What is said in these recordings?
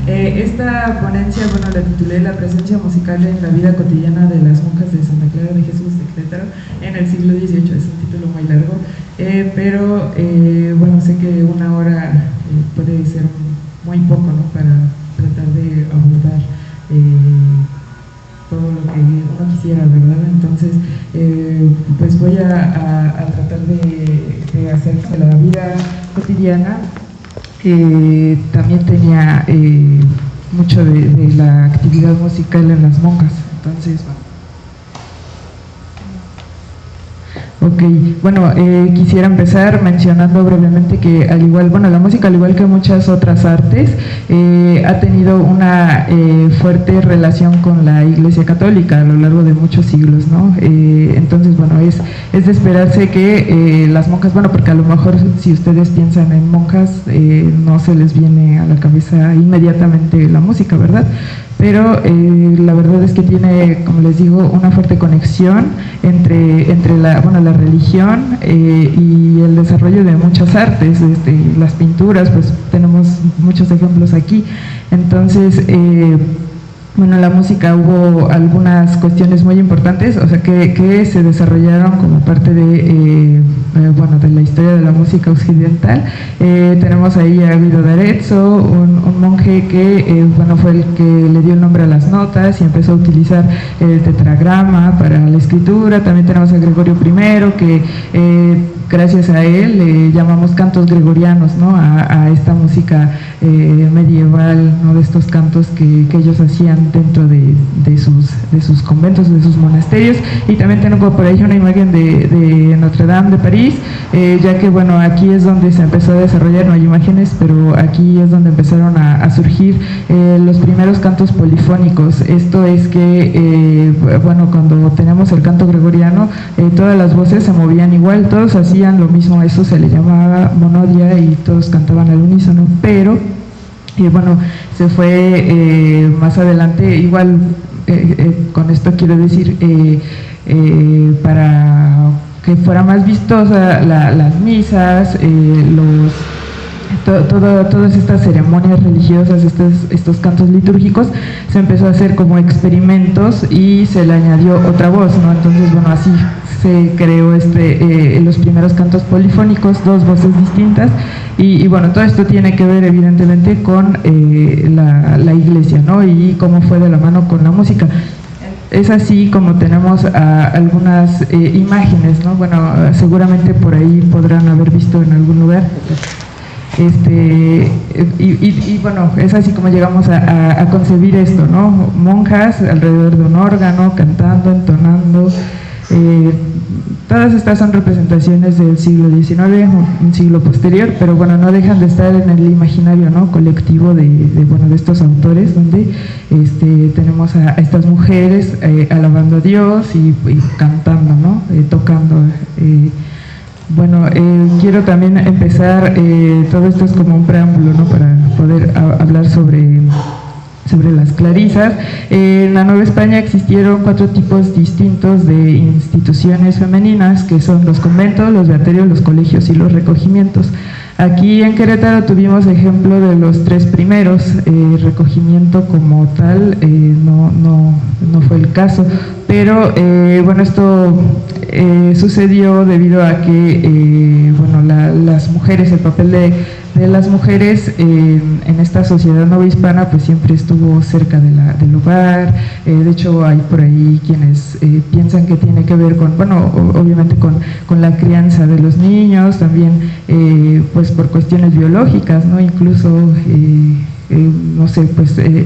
Esta ponencia, bueno, la titulé La presencia musical en la vida cotidiana de las monjas de Santa Clara de Jesús de Querétaro en el siglo XVIII. Es un título muy largo, pero bueno, sé que una hora puede ser muy poco, ¿no?, para tratar de abordar todo lo que uno quisiera, ¿verdad? Entonces, pues voy a tratar de hacer que la vida cotidiana también tenía mucho de la actividad musical en las monjas. Entonces, ok, bueno, quisiera empezar mencionando brevemente que al igual, bueno, la música al igual que muchas otras artes ha tenido una fuerte relación con la Iglesia Católica a lo largo de muchos siglos, ¿no? Entonces, bueno, es de esperarse que las monjas, bueno, porque a lo mejor si ustedes piensan en monjas no se les viene a la cabeza inmediatamente la música, ¿verdad? Pero la verdad es que tiene, como les digo, una fuerte conexión entre la religión y el desarrollo de muchas artes, las pinturas, pues tenemos muchos ejemplos aquí. Entonces, bueno, en la música hubo algunas cuestiones muy importantes, o sea, que se desarrollaron como parte de la historia de la música occidental. Tenemos ahí a Guido d'Arezzo, un monje que fue el que le dio el nombre a las notas y empezó a utilizar el tetragrama para la escritura. También tenemos a Gregorio I, que gracias a él le llamamos cantos gregorianos, ¿no?, a esta música medieval, ¿no?, de estos cantos que ellos hacían dentro de sus conventos, de sus monasterios. Y también tengo por ahí una imagen de Notre Dame de París, ya que, bueno, aquí es donde se empezó a desarrollar, no hay imágenes, pero aquí es donde empezaron a surgir los primeros cantos polifónicos. Esto es que, cuando tenemos el canto gregoriano, todas las voces se movían igual, todos hacían lo mismo, eso se le llamaba monodia y todos cantaban al unísono, pero se fue más adelante, igual con esto quiero decir, para que fuera más vistosa las misas, todas estas ceremonias religiosas, estos cantos litúrgicos, se empezó a hacer como experimentos y se le añadió otra voz, ¿no? Entonces, bueno, así se creó los primeros cantos polifónicos, dos voces distintas, y bueno, todo esto tiene que ver evidentemente con la iglesia, ¿no?, y cómo fue de la mano con la música. Es así como tenemos algunas imágenes, ¿no? Bueno, seguramente por ahí podrán haber visto en algún lugar. Bueno, es así como llegamos a concebir esto, ¿no? Monjas alrededor de un órgano, cantando, entonando. Todas estas son representaciones del siglo XIX, un siglo posterior, pero bueno, no dejan de estar en el imaginario, ¿no?, colectivo de estos autores, donde tenemos a estas mujeres alabando a Dios y cantando, ¿no?, tocando. Quiero también empezar, todo esto es como un preámbulo, ¿no?, para poder hablar sobre las clarisas. En la Nueva España existieron 4 tipos distintos de instituciones femeninas, que son los conventos, los beaterios, los colegios y los recogimientos. Aquí en Querétaro tuvimos ejemplo de los 3 primeros. Recogimiento como tal no fue el caso, pero esto sucedió debido a que las mujeres, el papel de las mujeres en esta sociedad novohispana pues siempre estuvo cerca del hogar. De hecho hay por ahí quienes piensan que tiene que ver con, obviamente con la crianza de los niños, también pues por cuestiones biológicas, ¿no? Incluso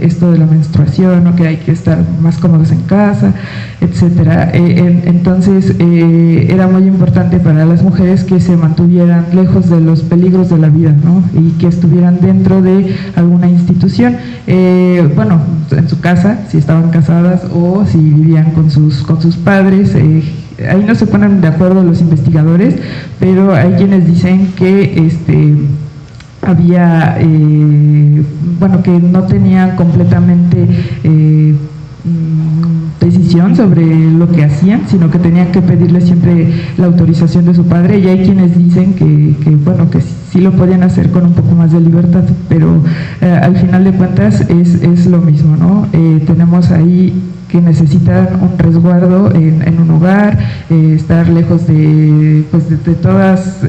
esto de la menstruación, ¿no?, que hay que estar más cómodos en casa, etcétera. Entonces era muy importante para las mujeres que se mantuvieran lejos de los peligros de la vida, ¿no?, y que estuvieran dentro de alguna institución, en su casa, si estaban casadas o si vivían con sus padres. Ahí no se ponen de acuerdo los investigadores, pero hay quienes dicen que había, que no tenían completamente decisión sobre lo que hacían, sino que tenían que pedirle siempre la autorización de su padre, y hay quienes dicen que sí lo podían hacer con un poco más de libertad, pero al final de cuentas es lo mismo, ¿no? Tenemos ahí que necesitan un resguardo en un hogar, estar lejos de todas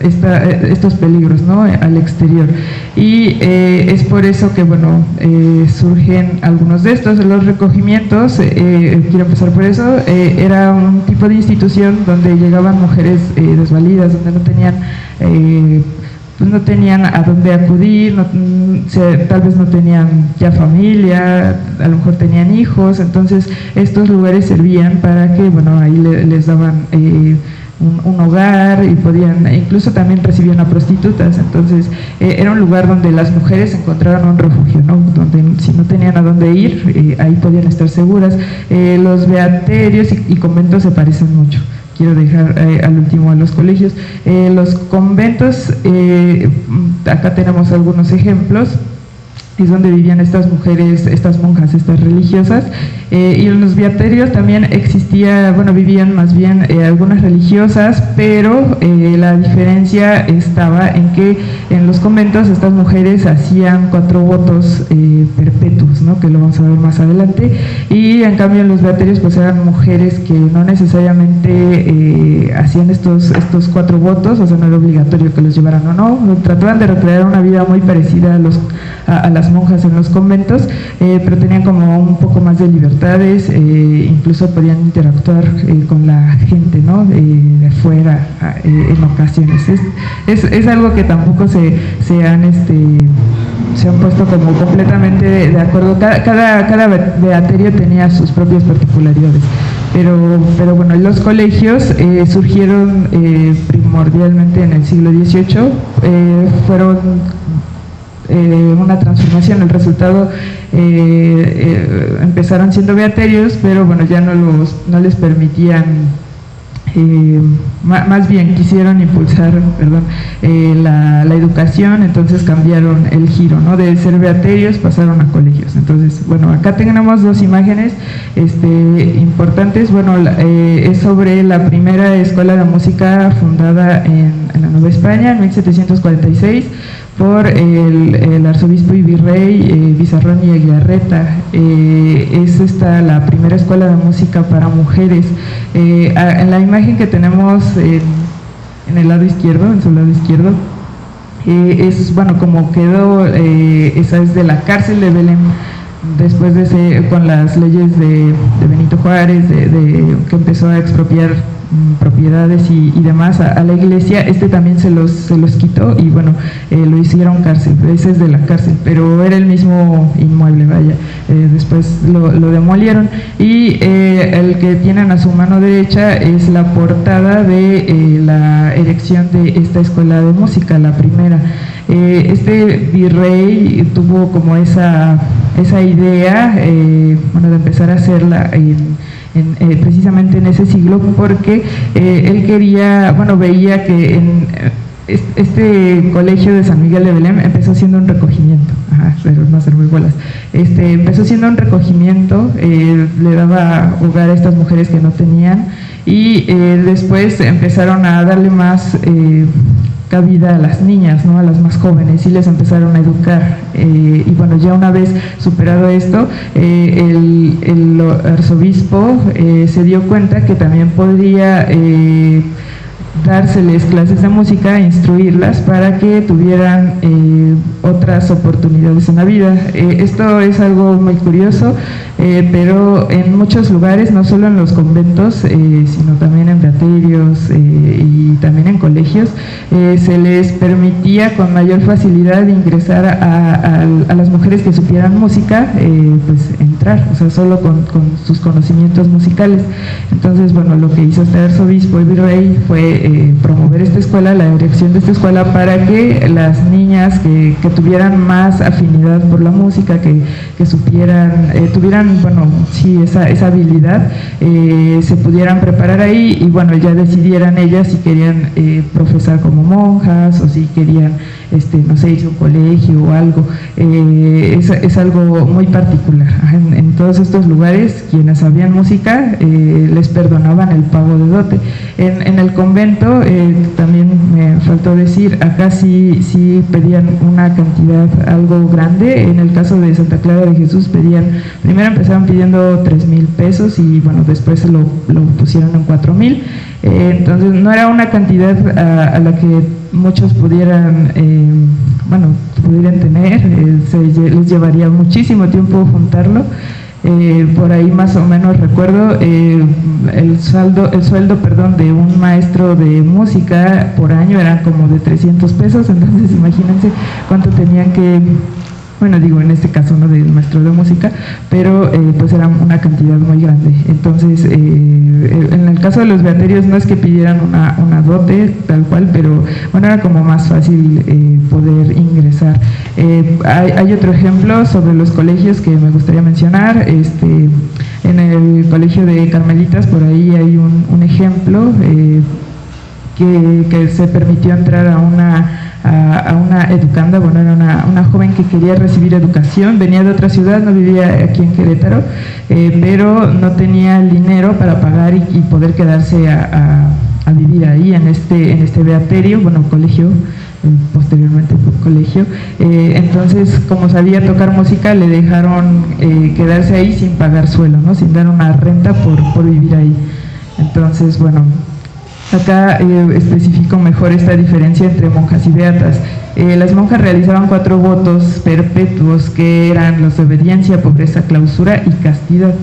estos peligros, ¿no? Al exterior. Y es por eso que, bueno, surgen algunos de estos. Los recogimientos, quiero empezar por eso, era un tipo de institución donde llegaban mujeres desvalidas, donde no tenían a dónde acudir, tal vez no tenían ya familia, a lo mejor tenían hijos, entonces estos lugares servían para que, bueno, ahí les daban un hogar y podían, incluso también recibían a prostitutas, entonces era un lugar donde las mujeres encontraban un refugio, ¿no? Donde si no tenían a dónde ir, ahí podían estar seguras. Los beaterios y conventos se parecen mucho. Quiero dejar al último a los colegios. Los conventos, acá tenemos algunos ejemplos, es donde vivían estas mujeres, estas monjas, estas religiosas, y en los beaterios también vivían más bien algunas religiosas, pero la diferencia estaba en que en los conventos estas mujeres hacían 4 votos perpetuos, ¿no? Que lo vamos a ver más adelante, y en cambio en los beaterios pues eran mujeres que no necesariamente hacían estos 4 votos, o sea, no era obligatorio que los llevaran o no, trataban de recrear una vida muy parecida a las monjas en los conventos, pero tenían como un poco más de libertades, incluso podían interactuar con la gente, ¿no? De afuera en ocasiones. Es algo que tampoco se han puesto como completamente de acuerdo. Cada beaterio tenía sus propias particularidades. Pero bueno, los colegios surgieron primordialmente en el siglo XVIII, fueron una transformación. El resultado, empezaron siendo beaterios, pero bueno, ya no les permitían, más bien quisieron impulsar, la educación, entonces cambiaron el giro, ¿no? De ser beaterios pasaron a colegios. Entonces, bueno, acá tenemos 2 imágenes importantes. Bueno, es sobre la primera escuela de música fundada en la Nueva España en 1746 por el arzobispo y virrey Bizarrón y Eguiarreta. Es la primera escuela de música para mujeres. En la imagen que tenemos en el lado izquierdo, en su lado izquierdo, como quedó, esa es de la cárcel de Belém, después con las leyes de Benito Juárez, que empezó a expropiar propiedades y demás a la iglesia. También se los quitó y bueno, lo hicieron cárcel. Ese es de la cárcel, pero era el mismo inmueble, vaya. Después lo demolieron, y el que tienen a su mano derecha es la portada de la erección de esta escuela de música, la primera. Este virrey tuvo como esa idea, de empezar a hacerla precisamente en ese siglo, porque él veía que en este colegio de San Miguel de Belém empezó siendo un recogimiento, pero no hacer muy bolas, empezó siendo un recogimiento, le daba hogar a estas mujeres que no tenían, y después empezaron a darle más cabida a las niñas, ¿no? A las más jóvenes, y les empezaron a educar, y bueno, ya una vez superado esto, el arzobispo se dio cuenta que también podría dárseles clases de música, instruirlas para que tuvieran otras oportunidades en la vida. Esto es algo muy curioso, pero en muchos lugares, no solo en los conventos, sino también en beaterios y también en colegios, se les permitía con mayor facilidad ingresar a las mujeres que supieran música, entrar, o sea, solo con sus conocimientos musicales. Entonces, bueno, lo que hizo este arzobispo y virrey fue promover esta escuela, la dirección de esta escuela, para que las niñas que tuvieran más afinidad por la música, que supieran, tuvieran bueno, sí, esa habilidad, se pudieran preparar ahí y bueno, ya decidieran ellas si querían profesar como monjas o si querían, no sé, irse a un colegio o algo. Es algo muy particular. En todos estos lugares, quienes sabían música les perdonaban el pago de dote. En el convento, también me faltó decir, acá sí pedían una cantidad algo grande. En el caso de Santa Clara de Jesús primero empezaron pidiendo 3,000 pesos y bueno, después lo pusieron en 4,000. Entonces no era una cantidad a la que muchos pudieran tener, les llevaría muchísimo tiempo juntarlo. Por ahí más o menos recuerdo el sueldo de un maestro de música por año eran como de 300 pesos, entonces imagínense cuánto tenían que, bueno, digo en este caso no del maestro de música, pero pues era una cantidad muy grande. Entonces en el caso de los beaterios no es que pidieran una dote tal cual, pero bueno, era como más fácil poder ingresar. Hay otro ejemplo sobre los colegios que me gustaría mencionar. En el colegio de Carmelitas, por ahí hay un ejemplo que se permitió entrar a una educanda. Bueno, era una joven que quería recibir educación, venía de otra ciudad, no vivía aquí en Querétaro, pero no tenía el dinero para pagar y poder quedarse a vivir ahí en este beaterio, bueno, colegio, posteriormente colegio. Entonces, como sabía tocar música, le dejaron quedarse ahí sin pagar suelo, ¿no? Sin dar una renta por vivir ahí. Entonces, bueno, acá especifico mejor esta diferencia entre monjas y beatas. Las monjas realizaban 4 votos perpetuos que eran los de obediencia, pobreza, clausura y castidad.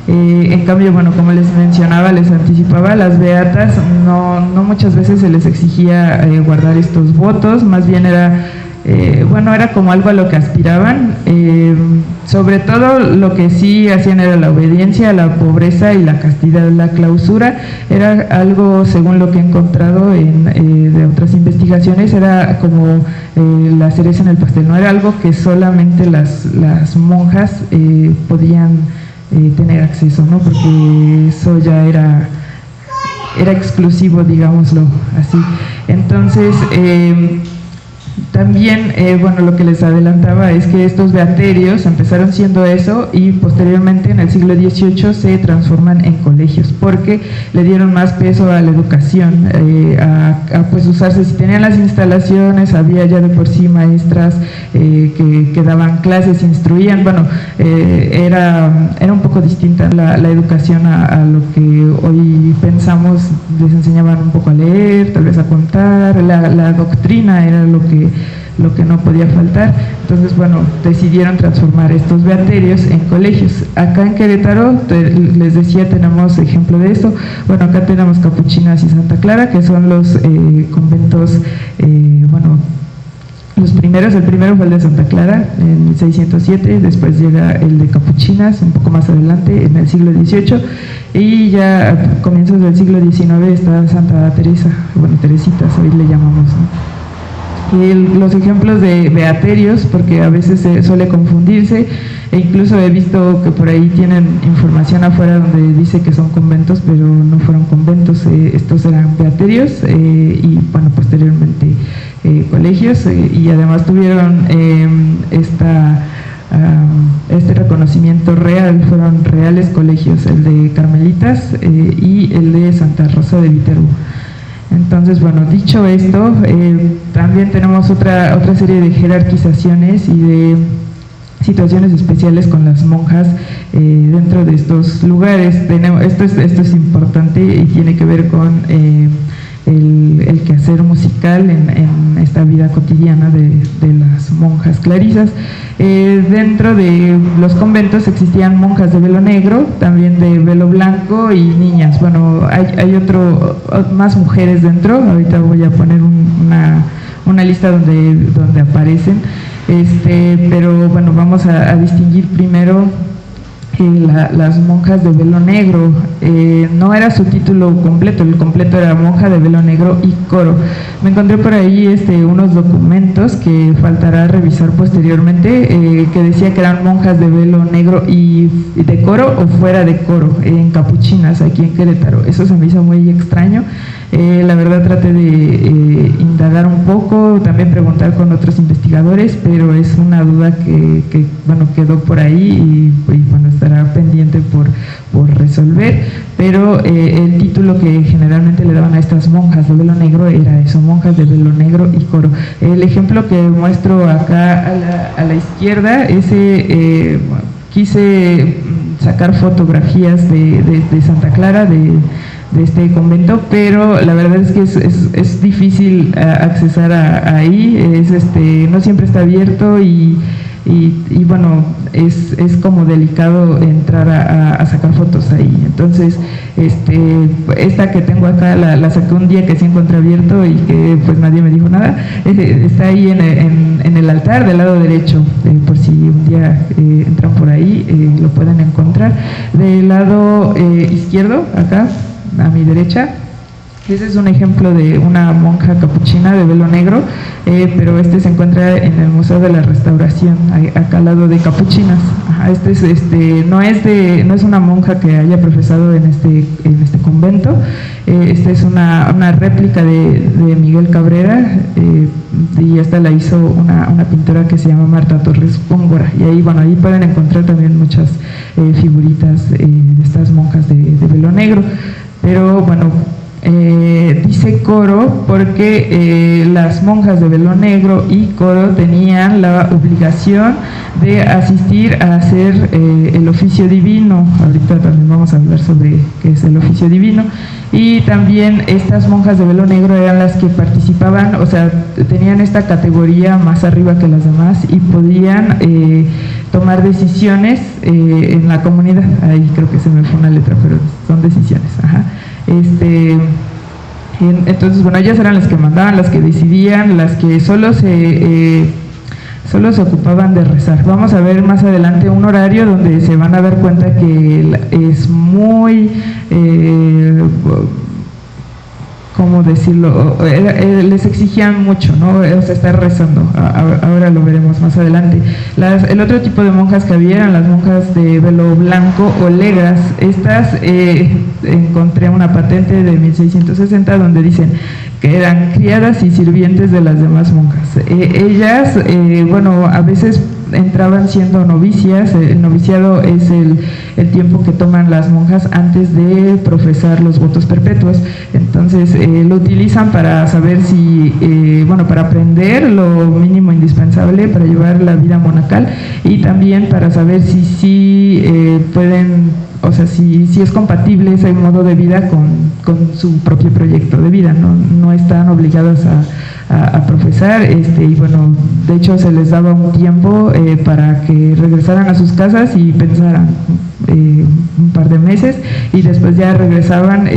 En cambio, bueno, como les mencionaba, les anticipaba, las beatas no muchas veces se les exigía guardar estos votos, más bien era como algo a lo que aspiraban. Sobre todo lo que sí hacían era la obediencia, la pobreza y la castidad. La clausura era algo, según lo que he encontrado de otras investigaciones, era como la cereza en el pastel, no era algo que solamente las monjas podían tener acceso, ¿no? Porque eso ya era exclusivo, digámoslo así. Entonces, también, lo que les adelantaba es que estos beaterios empezaron siendo eso y posteriormente en el siglo XVIII se transforman en colegios porque le dieron más peso a la educación, pues usarse, si tenían las instalaciones, había ya de por sí maestras que daban clases, instruían, era un poco distinta la educación a lo que hoy pensamos. Les enseñaban un poco a leer, tal vez a contar, la doctrina era lo que no podía faltar. Entonces, decidieron transformar estos beaterios en colegios. Acá en Querétaro, les decía, tenemos ejemplo de esto. Acá tenemos Capuchinas y Santa Clara, que son los conventos, los primeros. El primero fue el de Santa Clara en 1607, después llega el de Capuchinas un poco más adelante en el siglo XVIII y ya a comienzos del siglo XIX está Santa Teresa, Teresitas, hoy le llamamos, ¿no? Y los ejemplos de beaterios, porque a veces se suele confundirse, e incluso he visto que por ahí tienen información afuera donde dice que son conventos, pero no fueron conventos, estos eran beaterios y posteriormente colegios, y además tuvieron este reconocimiento real, fueron reales colegios, el de Carmelitas y el de Santa Rosa de Viterbo. Entonces, dicho esto, también tenemos otra serie de jerarquizaciones y de situaciones especiales con las monjas dentro de estos lugares. Esto es importante y tiene que ver con el quehacer musical en esta vida cotidiana de las monjas clarisas. Dentro de los conventos existían monjas de velo negro, también de velo blanco y niñas. Hay más mujeres dentro. Ahorita voy a poner una lista donde aparecen, pero vamos a distinguir primero las monjas de velo negro. No era su título completo, el completo era monja de velo negro y coro. Me encontré por ahí unos documentos que faltará revisar posteriormente, que decía que eran monjas de velo negro y de coro o fuera de coro, en capuchinas aquí en Querétaro. Eso se me hizo muy extraño. La verdad traté de indagar un poco, también preguntar con otros investigadores, pero es una duda que bueno, quedó por ahí y bueno, estará pendiente por resolver, pero el título que generalmente le daban a estas monjas de velo negro era eso, monjas de velo negro y coro. El ejemplo que muestro acá a la izquierda, quise sacar fotografías de Santa Clara, de este convento, pero la verdad es que es difícil accesar ahí, no siempre está abierto y bueno, es como delicado entrar a sacar fotos ahí. Entonces, esta que tengo acá la saqué un día que se encuentra abierto y que pues nadie me dijo nada. Está ahí en el altar del lado derecho, por si un día entran por ahí, lo pueden encontrar. Del lado izquierdo, acá, a mi derecha, ese es un ejemplo de una monja capuchina de velo negro, pero se encuentra en el Museo de la Restauración, acá al lado de capuchinas. Ajá, no es una monja que haya profesado en este convento. Es una réplica de Miguel Cabrera, y esta la hizo una pintora que se llama Marta Torres Póngora, y ahí pueden encontrar también muchas figuritas de estas monjas de velo negro. Pero bueno, dice coro porque las monjas de velo negro y coro tenían la obligación de asistir a hacer el oficio divino. Ahorita también vamos a hablar sobre qué es el oficio divino. Y también estas monjas de velo negro eran las que participaban, o sea, tenían esta categoría más arriba que las demás y podían tomar decisiones en la comunidad. Ahí creo que se me fue una letra, pero son decisiones. Ajá. Entonces, bueno, ellas eran las que mandaban, las que decidían, las que solo se ocupaban de rezar. Vamos a ver más adelante un horario donde se van a dar cuenta que es muy, ¿cómo decirlo? Les exigían mucho, ¿no? O sea, estar rezando. Ahora lo veremos más adelante. El otro tipo de monjas que había eran las monjas de velo blanco o legas. Estas encontré una patente de 1660 donde dicen que eran criadas y sirvientes de las demás monjas. Ellas, bueno, a veces entraban siendo novicias. El noviciado es el tiempo que toman las monjas antes de profesar los votos perpetuos. Entonces lo utilizan para saber si, bueno, para aprender lo mínimo indispensable para llevar la vida monacal, y también para saber si pueden, o sea, si es compatible ese modo de vida con su propio proyecto de vida. No están obligadas a profesar, y bueno, de hecho se les daba un tiempo para que regresaran a sus casas y pensaran un par de meses, y después ya regresaban,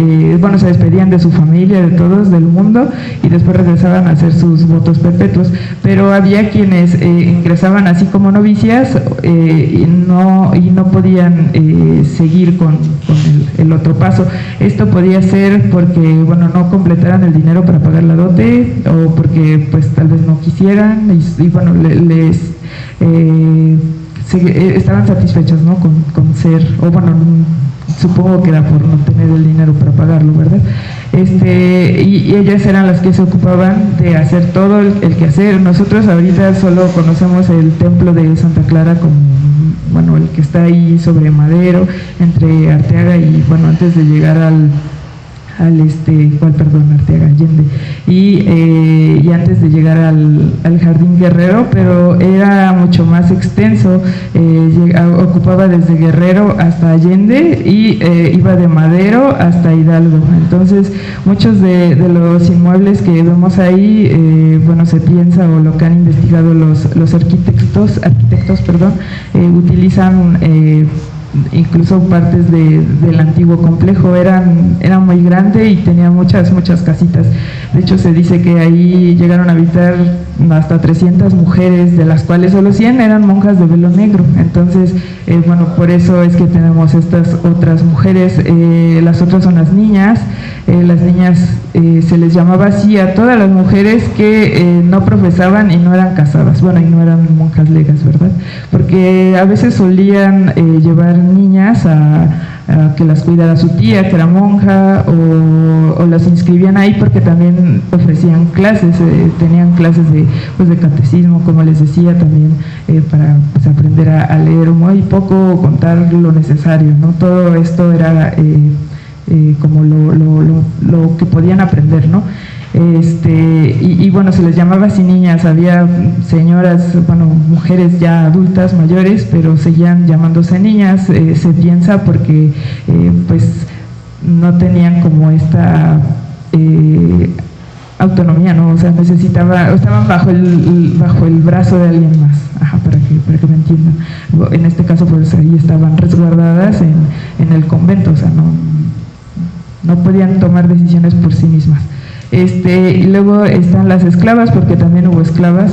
bueno, se despedían de su familia, de todos, del mundo, y después regresaban a hacer sus votos perpetuos. Pero había quienes ingresaban así como novicias y no podían seguir con el otro paso. Esto podía ser porque, bueno, no completaran el dinero para pagar la dote, o porque pues tal vez no quisieran, y bueno, estaban satisfechas, ¿no? con ser, o bueno, supongo que era por no tener el dinero para pagarlo, ¿verdad? Y ellas eran las que se ocupaban de hacer todo el quehacer. Nosotros ahorita solo conocemos el templo de Santa Clara como, bueno, el que está ahí sobre Madero, entre Arteaga y, bueno, antes de llegar Arteaga Allende, y antes de llegar al Jardín Guerrero, pero era mucho más extenso. Ocupaba desde Guerrero hasta Allende y iba de Madero hasta Hidalgo. Entonces muchos de los inmuebles que vemos ahí, bueno, se piensa, o lo que han investigado los arquitectos, utilizan incluso partes del antiguo complejo. Era muy grande y tenía muchas casitas. De hecho, se dice que ahí llegaron a habitar hasta 300 mujeres, de las cuales solo 100 eran monjas de velo negro. Entonces, bueno, por eso es que tenemos estas otras mujeres. Las otras son las niñas. Las niñas se les llamaba así a todas las mujeres que no profesaban y no eran casadas, bueno, y no eran monjas legas, ¿verdad? Porque a veces solían llevar niñas a que las cuidara su tía, que era monja, o las inscribían ahí porque también ofrecían clases, tenían clases de catecismo, como les decía, también para pues, aprender a leer muy poco, contar lo necesario, ¿no? Todo esto era como lo que podían aprender, ¿no? Y bueno, se les llamaba así niñas. Había señoras, bueno, mujeres ya adultas, mayores, pero seguían llamándose niñas, se piensa porque pues no tenían como esta autonomía, ¿no? O sea, estaban bajo el brazo de alguien más, para que me entiendan. En este caso, pues ahí estaban resguardadas en el convento, o sea, no podían tomar decisiones por sí mismas. Y luego están las esclavas, porque también hubo esclavas,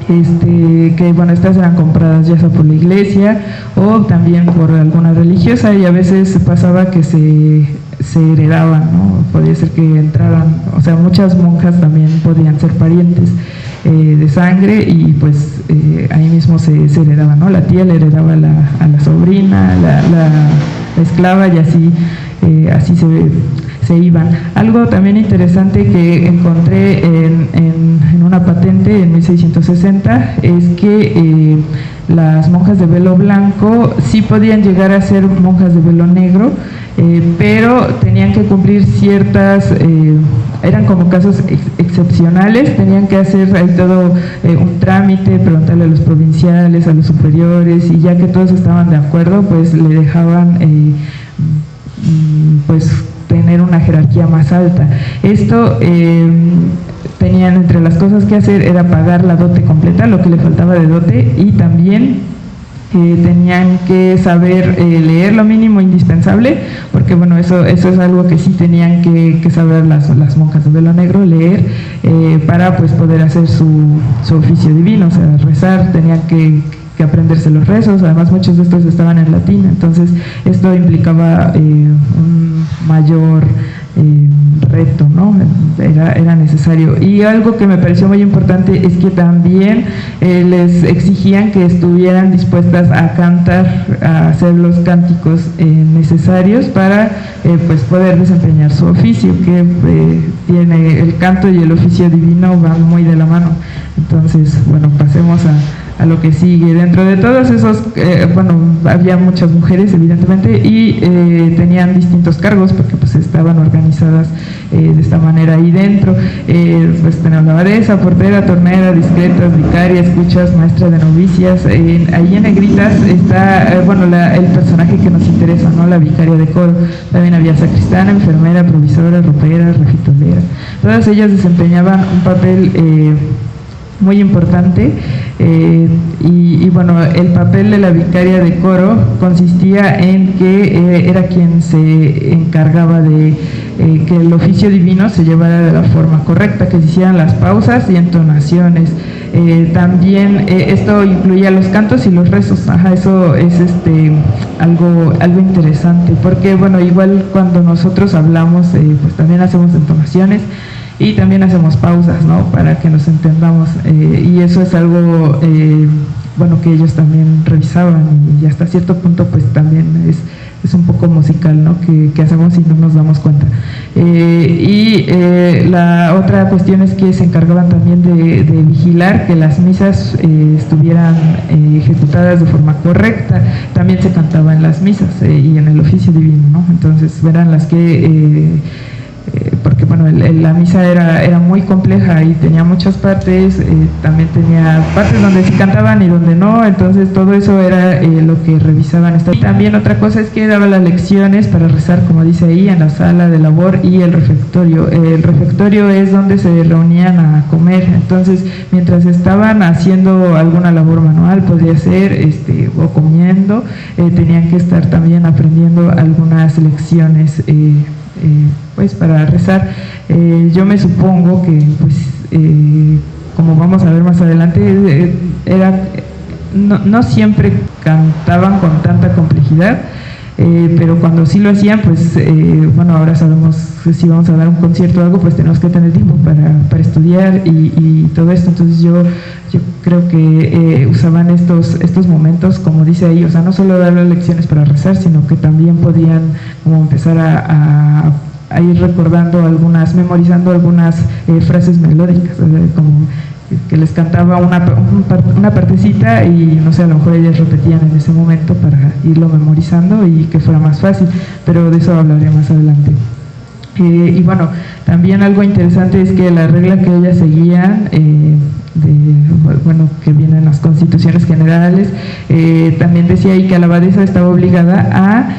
que bueno, estas eran compradas ya sea por la iglesia o también por alguna religiosa, y a veces pasaba que se heredaban, ¿no? Podía ser que entraran, o sea, muchas monjas también podían ser parientes de sangre, y pues ahí mismo se heredaban, ¿no? La tía le heredaba a la sobrina, la esclava, y así se iban. Algo también interesante que encontré en una patente en 1660 es que las monjas de velo blanco sí podían llegar a ser monjas de velo negro, pero tenían que cumplir ciertas, eran como casos excepcionales, tenían que hacer ahí todo un trámite, preguntarle a los provinciales, a los superiores, y ya que todos estaban de acuerdo, pues le dejaban pues tener una jerarquía más alta. Esto tenían entre las cosas que hacer era pagar la dote completa, lo que le faltaba de dote, y también tenían que saber leer lo mínimo indispensable, porque bueno, eso es algo que sí tenían que saber las monjas de velo negro, leer, para pues poder hacer su oficio divino, o sea, rezar, tenían que aprenderse los rezos. Además muchos de estos estaban en latín, entonces esto implicaba un mayor reto, ¿no? Era necesario. Y algo que me pareció muy importante es que también les exigían que estuvieran dispuestas a cantar, a hacer los cánticos necesarios para pues poder desempeñar su oficio, que tiene el canto y el oficio divino van muy de la mano. Entonces, bueno, pasemos a lo que sigue. Dentro de todos esos, bueno, había muchas mujeres evidentemente, y tenían distintos cargos porque pues estaban organizadas de esta manera ahí dentro. Pues tenemos la abadesa, portera, tornera, discretas, vicaria, escuchas, maestra de novicias. Ahí en negritas está, bueno, el personaje que nos interesa, ¿no? La vicaria de coro. También había sacristana, enfermera, provisora, ropera, refitolera. Todas ellas desempeñaban un papel muy importante, y bueno, el papel de la vicaria de coro consistía en que era quien se encargaba de que el oficio divino se llevara de la forma correcta, que se hicieran las pausas y entonaciones. También esto incluía los cantos y los rezos. Eso es algo interesante, porque bueno, igual cuando nosotros hablamos, pues también hacemos entonaciones y también hacemos pausas, ¿no? Para que nos entendamos, y eso es algo bueno, que ellos también revisaban, y hasta cierto punto pues también es un poco musical, ¿no? Que hacemos y no nos damos cuenta. La otra cuestión es que se encargaban también de vigilar que las misas estuvieran ejecutadas de forma correcta. También se cantaba en las misas y en el oficio divino, ¿no? Entonces eran las que porque bueno, la misa era muy compleja y tenía muchas partes, también tenía partes donde sí cantaban y donde no, entonces todo eso era lo que revisaban. Y también otra cosa es que daba las lecciones para rezar, como dice ahí, en la sala de labor y el refectorio. El refectorio es donde se reunían a comer, entonces mientras estaban haciendo alguna labor manual, podría ser, o comiendo, tenían que estar también aprendiendo algunas lecciones pues para rezar. Yo me supongo que pues como vamos a ver más adelante, no siempre cantaban con tanta complejidad, pero cuando sí lo hacían, pues bueno, ahora sabemos que si vamos a dar un concierto o algo, pues tenemos que tener tiempo para estudiar y todo esto. Entonces yo creo que usaban estos momentos, como dice ahí, o sea, no solo dar las lecciones para rezar, sino que también podían como empezar a ir recordando memorizando algunas frases melódicas, o sea, como que les cantaba una partecita y no sé, a lo mejor ellas repetían en ese momento para irlo memorizando y que fuera más fácil, pero de eso hablaré más adelante. Y bueno, también algo interesante es que la regla que ellas seguían, que viene en las constituciones generales, también decía ahí que la abadesa estaba obligada a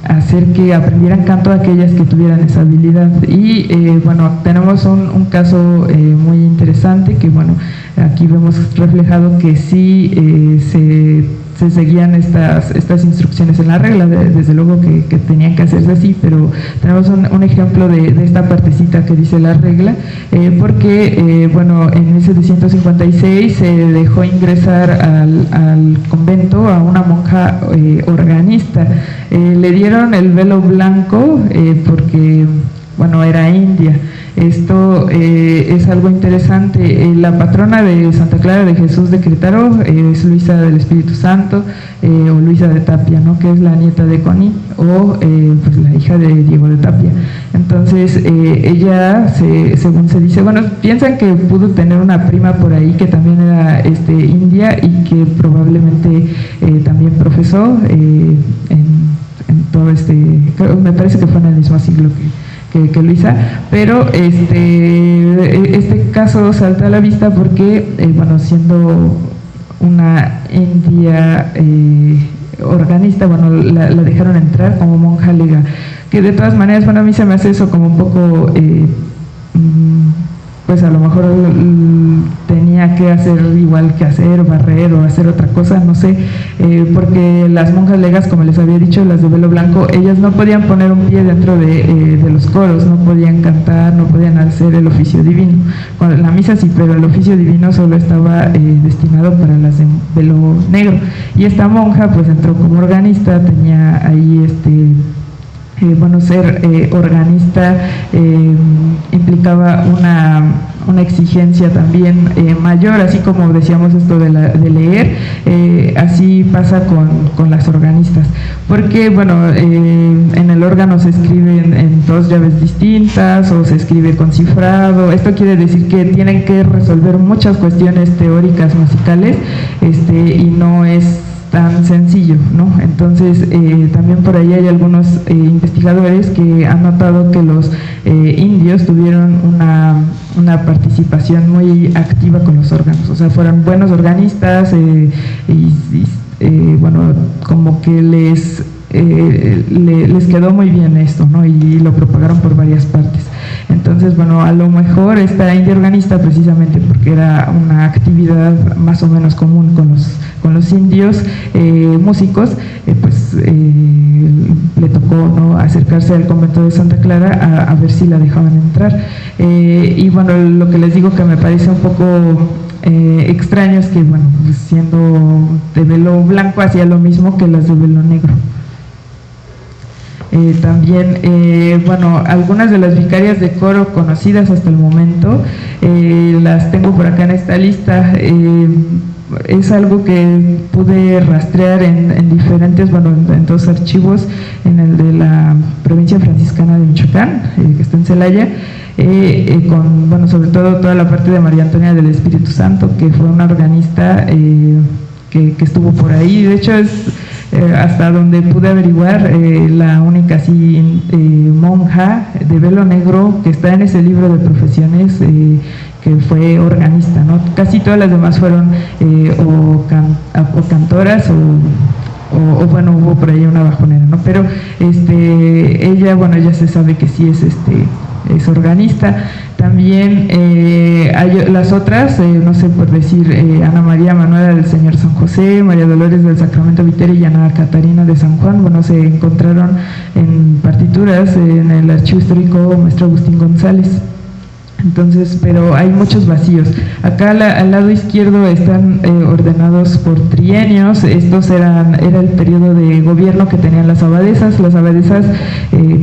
hacer que aprendieran canto a aquellas que tuvieran esa habilidad. Y bueno, tenemos un caso muy interesante que, bueno, aquí vemos reflejado que sí se seguían estas instrucciones en la regla, desde luego que tenían que hacerse así, pero tenemos un ejemplo de esta partecita que dice la regla, porque bueno, en 1756 se dejó ingresar al convento a una monja organista. Le dieron el velo blanco porque, bueno, era india. Esto es algo interesante. La patrona de Santa Clara de Jesús de Querétaro es Luisa del Espíritu Santo, o Luisa de Tapia, ¿no?, que es la nieta de Connie, o pues la hija de Diego de Tapia. Entonces ella, según se dice, bueno, piensan que pudo tener una prima por ahí que también era india y que probablemente también profesó en todo me parece que fue en el mismo siglo que Luisa, pero este caso salta a la vista porque, bueno, siendo una india organista, bueno, la dejaron entrar como monja lega, que de todas maneras, bueno, a mí se me hace eso como un poco, pues a lo mejor tenía que hacer igual que hacer, barrer o hacer otra cosa, no sé, porque las monjas legas, como les había dicho, las de velo blanco, ellas no podían poner un pie dentro de los coros, no podían cantar, no podían hacer el oficio divino. La misa sí, pero el oficio divino solo estaba destinado para las de velo negro. Y esta monja pues entró como organista, tenía ahí bueno, ser organista implicaba una exigencia también mayor, así como decíamos esto de leer, así pasa con las organistas, porque bueno, en el órgano se escribe en dos llaves distintas o se escribe con cifrado. Esto quiere decir que tienen que resolver muchas cuestiones teóricas musicales, y no es tan sencillo, ¿no? Entonces también por ahí hay algunos investigadores que han notado que los indios tuvieron una participación muy activa con los órganos, o sea, fueron buenos organistas bueno, como que les quedó muy bien esto, ¿no? Y lo propagaron por varias partes. Entonces, bueno, a lo mejor esta india organista, precisamente porque era una actividad más o menos común con los indios músicos, pues le tocó, ¿no?, acercarse al convento de Santa Clara a ver si la dejaban entrar. Y bueno, lo que les digo que me parece un poco extraño es que, bueno, pues siendo de velo blanco hacía lo mismo que las de velo negro. También, bueno, algunas de las vicarias de coro conocidas hasta el momento, las tengo por acá en esta lista. Es algo que pude rastrear en diferentes, bueno, en dos archivos, en el de la provincia franciscana de Michoacán, que está en Celaya, con, bueno, sobre todo toda la parte de María Antonia del Espíritu Santo, que fue una organista que estuvo por ahí. De hecho, es hasta donde pude averiguar, la única así monja de velo negro que está en ese libro de profesiones, que fue organista, ¿no? Casi todas las demás fueron o cantoras o bueno, hubo por ahí una bajonera, ¿no? Pero ella, bueno, ya se sabe que sí es organista. También hay las otras, no sé, por decir, Ana María Manuela del Señor San José, María Dolores del Sacramento Viteri y Ana Catarina de San Juan, bueno, se encontraron en partituras en el archivo histórico Maestro Agustín González. Entonces, pero hay muchos vacíos. Acá al lado izquierdo están ordenados por trienios. Estos era el periodo de gobierno que tenían las abadesas. Las abadesas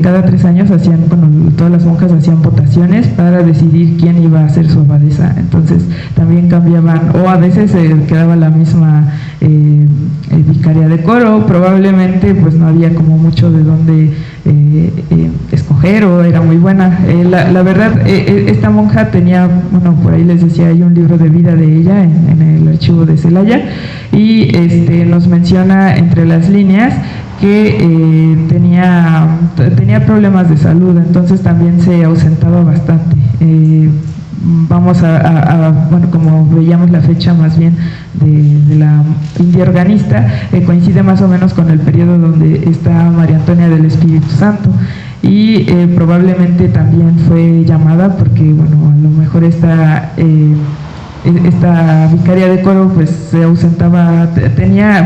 cada 3 años hacían, bueno, todas las monjas hacían votaciones para decidir quién iba a ser su abadesa. Entonces también cambiaban, o a veces quedaba la misma vicaria de coro. Probablemente pues no había como mucho de dónde escoger, o era muy buena. La verdad, esta monja tenía, bueno, por ahí les decía, hay un libro de vida de ella en el archivo de Celaya, y nos menciona entre las líneas que tenía problemas de salud, entonces también se ausentaba bastante. Vamos bueno, como veíamos la fecha más bien de la India organista, coincide más o menos con el periodo donde está María Antonia del Espíritu Santo, y probablemente también fue llamada porque, bueno, a lo mejor esta vicaria de coro pues se ausentaba, tenía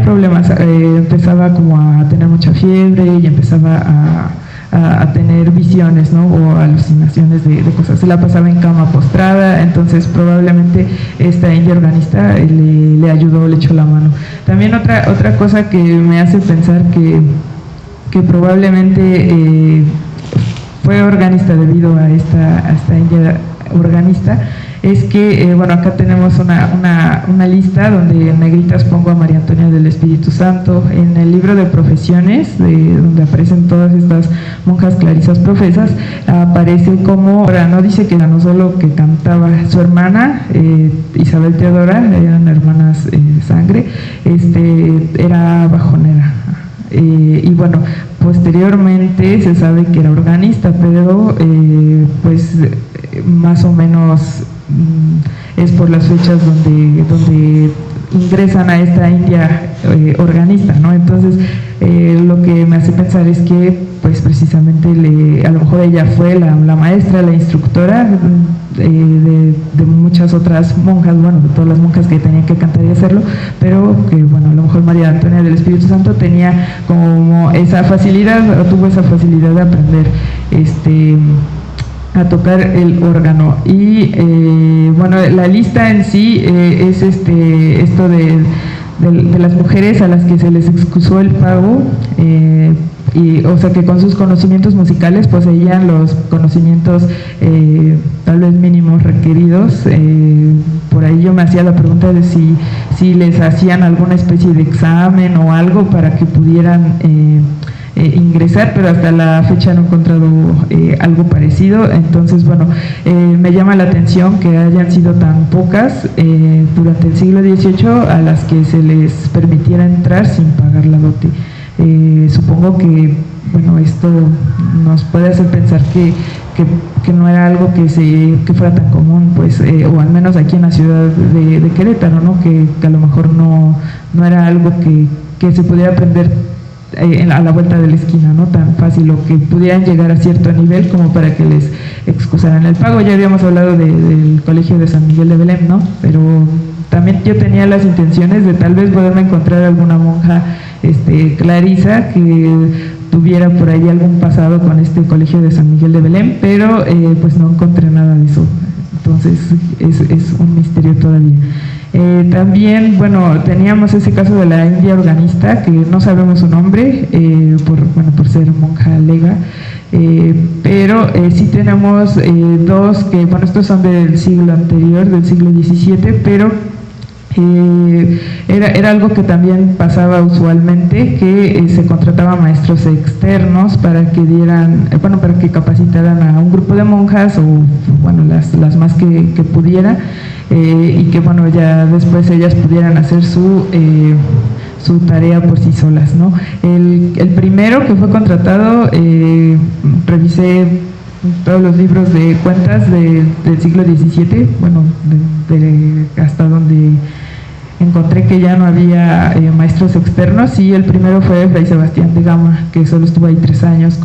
problemas, empezaba como a tener mucha fiebre y empezaba a tener visiones, ¿no? O alucinaciones de cosas, se la pasaba en cama postrada. Entonces probablemente esta india organista le ayudó, le echó la mano. También otra cosa que me hace pensar que probablemente fue organista debido a esta india organista, es que, bueno, acá tenemos una lista donde en negritas pongo a María Antonia del Espíritu Santo. En el libro de profesiones, donde aparecen todas estas monjas clarisas profesas, aparece como, ahora no dice que no solo que cantaba su hermana, Isabel Teodora, eran hermanas de sangre, era bajonera. Y bueno, posteriormente se sabe que era organista, pero pues más o menos es por las fechas donde ingresan a esta india organista, ¿no? Entonces lo que me hace pensar es que pues precisamente a lo mejor ella fue la maestra, la instructora de muchas otras monjas, bueno, de todas las monjas que tenían que cantar y hacerlo, pero que, bueno, a lo mejor María Antonia del Espíritu Santo tenía como esa facilidad, o tuvo esa facilidad de aprender a tocar el órgano. Y bueno, la lista en sí es esto de las mujeres a las que se les excusó el pago, o sea, que con sus conocimientos musicales poseían los conocimientos tal vez mínimos requeridos. Por ahí yo me hacía la pregunta de si les hacían alguna especie de examen o algo para que pudieran ingresar, pero hasta la fecha no he encontrado algo parecido. Entonces, bueno, me llama la atención que hayan sido tan pocas durante el siglo XVIII a las que se les permitiera entrar sin pagar la dote. Supongo que, bueno, esto nos puede hacer pensar que no era algo que fuera tan común, pues, o al menos aquí en la ciudad de Querétaro, ¿no? Que a lo mejor no era algo que se pudiera aprender a la vuelta de la esquina, no tan fácil, o que pudieran llegar a cierto nivel como para que les excusaran el pago. Ya habíamos hablado del colegio de San Miguel de Belém, ¿no? Pero también yo tenía las intenciones de tal vez poderme encontrar alguna monja clarisa que tuviera por ahí algún pasado con este colegio de San Miguel de Belém, pero pues no encontré nada de eso. Entonces es un misterio todavía. También, bueno, teníamos ese caso de la india organista, que no sabemos su nombre, por ser monja lega, pero sí tenemos dos que, bueno, estos son del siglo anterior, del siglo XVII, pero era algo que también pasaba usualmente, que se contrataba maestros externos para que dieran, para que capacitaran a un grupo de monjas, o bueno, las más que pudiera, y que, bueno, ya después ellas pudieran hacer su tarea por sí solas, ¿no? El primero que fue contratado, revisé todos los libros de cuentas del siglo XVII, bueno, hasta donde encontré que ya no había maestros externos, y el primero fue Fray Sebastián de Gama, que solo estuvo ahí 3 años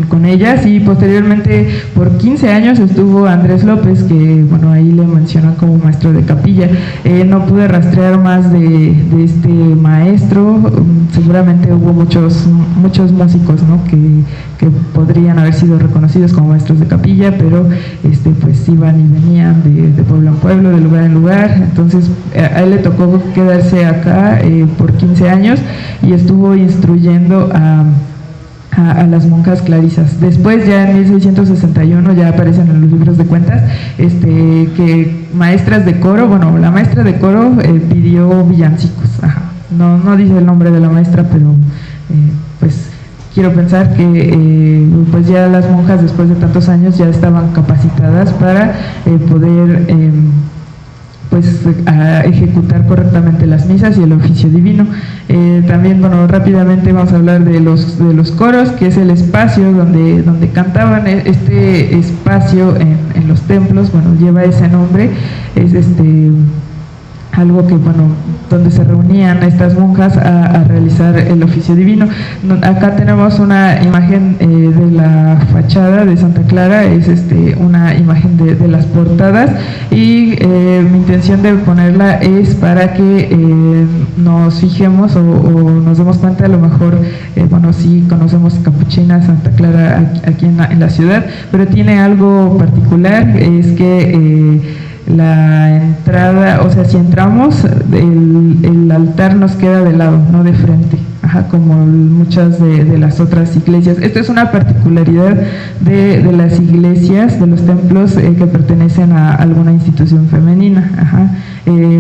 con ellas, y posteriormente por 15 años estuvo Andrés López, que bueno, ahí le mencionan como maestro de capilla. No pude rastrear más de este maestro. Seguramente hubo muchos músicos, ¿no?, que podrían haber sido reconocidos como maestros de capilla, pero pues iban y venían de pueblo en pueblo, de lugar en lugar. Entonces a él le tocó quedarse acá por 15 años y estuvo instruyendo a las monjas clarisas. Después, ya en 1661, ya aparecen en los libros de cuentas que maestras de coro, bueno, la maestra de coro pidió villancicos. No dice el nombre de la maestra, pero pues quiero pensar que pues ya las monjas, después de tantos años, ya estaban capacitadas para poder pues a ejecutar correctamente las misas y el oficio divino. También, bueno, rápidamente vamos a hablar de los coros, que es el espacio donde cantaban. Este espacio en los templos, bueno, lleva ese nombre, es algo que, bueno, donde se reunían estas monjas a realizar el oficio divino. Acá tenemos una imagen de la fachada de Santa Clara, es una imagen de las portadas, y mi intención de ponerla es para que nos fijemos o nos demos cuenta. A lo mejor, bueno, sí conocemos Capuchina, Santa Clara aquí en la ciudad, pero tiene algo particular, es que la entrada, o sea, si entramos, el altar nos queda de lado, no de frente, como muchas de las otras iglesias. Esto es una particularidad de las iglesias, de los templos que pertenecen a alguna institución femenina.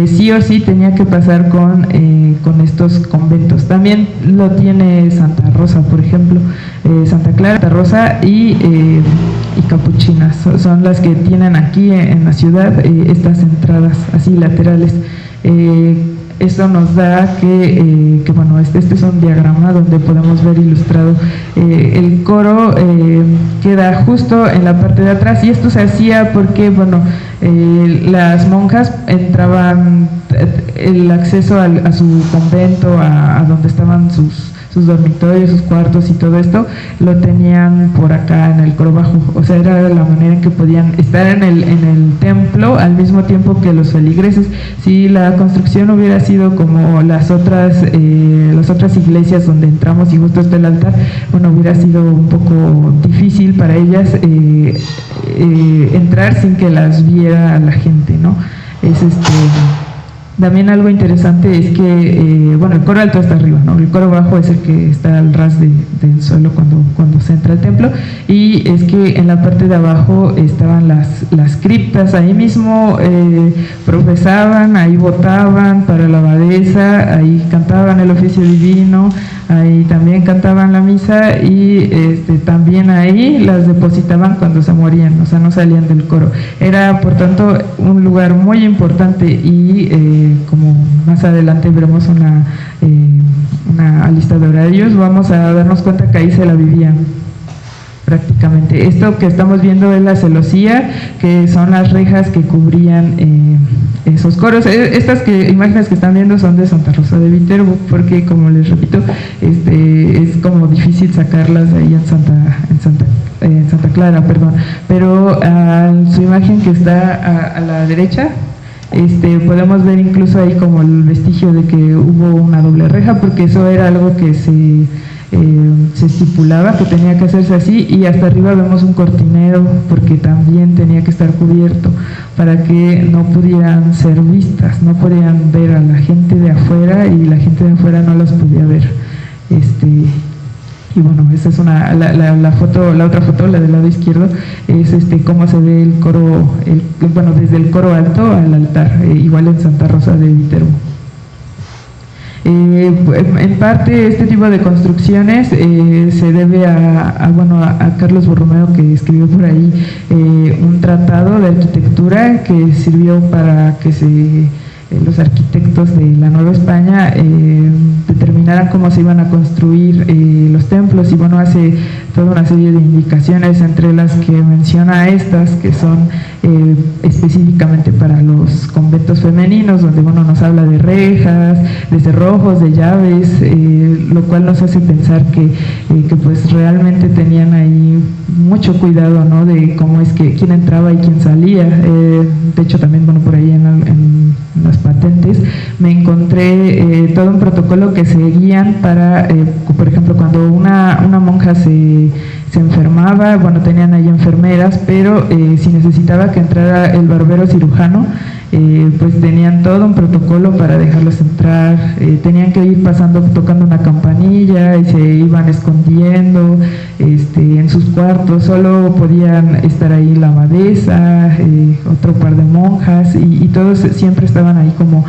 Sí o sí tenía que pasar con estos conventos. También lo tiene Santa Rosa, por ejemplo. Santa Clara, Santa Rosa y Capuchinas son las que tienen aquí en la ciudad estas entradas así laterales. Esto nos da que bueno, este es un diagrama donde podemos ver ilustrado el coro. Queda justo en la parte de atrás, y esto se hacía porque, bueno, las monjas entraban, el acceso a su convento, a donde estaban sus dormitorios, sus cuartos y todo esto, lo tenían por acá en el coro bajo. O sea, era la manera en que podían estar en el templo al mismo tiempo que los feligreses. Si la construcción hubiera sido como las otras iglesias donde entramos y justo está el altar, bueno, hubiera sido un poco difícil para ellas entrar sin que las viera la gente, ¿no? También algo interesante es que, bueno, el coro alto está arriba, ¿no? El coro bajo es el que está al ras del suelo cuando se entra al templo, y es que en la parte de abajo estaban las criptas. Ahí mismo profesaban, ahí votaban para la abadesa, ahí cantaban el oficio divino, ahí también cantaban la misa, y también ahí las depositaban cuando se morían, o sea, no salían del coro. Era, por tanto, un lugar muy importante, y como más adelante veremos una lista de horarios, vamos a darnos cuenta que ahí se la vivían prácticamente. Esto que estamos viendo es la celosía, que son las rejas que cubrían esos coros. Estas imágenes que están viendo son de Santa Rosa de Viterbo, porque, como les repito, es como difícil sacarlas de ahí en Santa Clara, perdón. Pero su imagen que está a la derecha, podemos ver incluso ahí como el vestigio de que hubo una doble reja, porque eso era algo que se estipulaba que tenía que hacerse así, y hasta arriba vemos un cortinero porque también tenía que estar cubierto para que no pudieran ser vistas, no podían ver a la gente de afuera, y la gente de afuera no las podía ver. Y bueno, esta es la foto, la otra foto, la del lado izquierdo, es cómo se ve el coro, bueno, desde el coro alto al altar, igual en Santa Rosa de Viterbo. En parte este tipo de construcciones se debe a Carlos Borromeo, que escribió por ahí un tratado de arquitectura que sirvió para que los arquitectos de la Nueva España determinaran determinaran cómo se iban a construir los templos, y bueno, hace toda una serie de indicaciones, entre las que menciona estas que son específicamente para los conventos femeninos, donde bueno, nos habla de rejas, de cerrojos, de llaves, lo cual nos hace pensar que pues realmente tenían ahí mucho cuidado, ¿no?, de cómo es que quién entraba y quién salía. De hecho también, bueno, por ahí en las patentes me encontré todo un protocolo que seguían para, por ejemplo, cuando una monja se enfermaba, bueno, tenían ahí enfermeras, pero si necesitaba que entrara el barbero cirujano, pues tenían todo un protocolo para dejarlos entrar, tenían que ir pasando, tocando una campanilla, y se iban escondiendo en sus cuartos, solo podían estar ahí la abadesa, otro par de monjas, y todos siempre estaban ahí como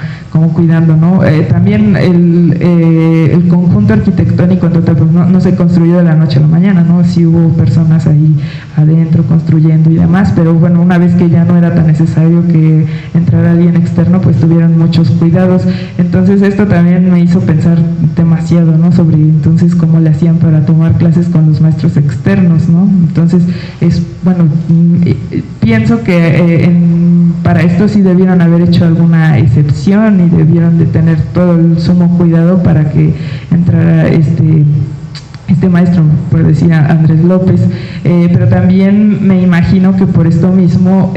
cuidando, ¿no? También el conjunto arquitectónico en total, pues no se construyó de la noche a la mañana, ¿no? Sí hubo personas ahí adentro construyendo y demás, pero bueno, una vez que ya no era tan necesario que entrara alguien externo, pues tuvieron muchos cuidados. Entonces esto también me hizo pensar demasiado, ¿no?, sobre entonces cómo le hacían para tomar clases con los maestros externos, ¿no? Entonces bueno, pienso que para esto sí debieron haber hecho alguna excepción y debieron de tener todo el sumo cuidado para que entrara este maestro, por decir Andrés López, pero también me imagino que por esto mismo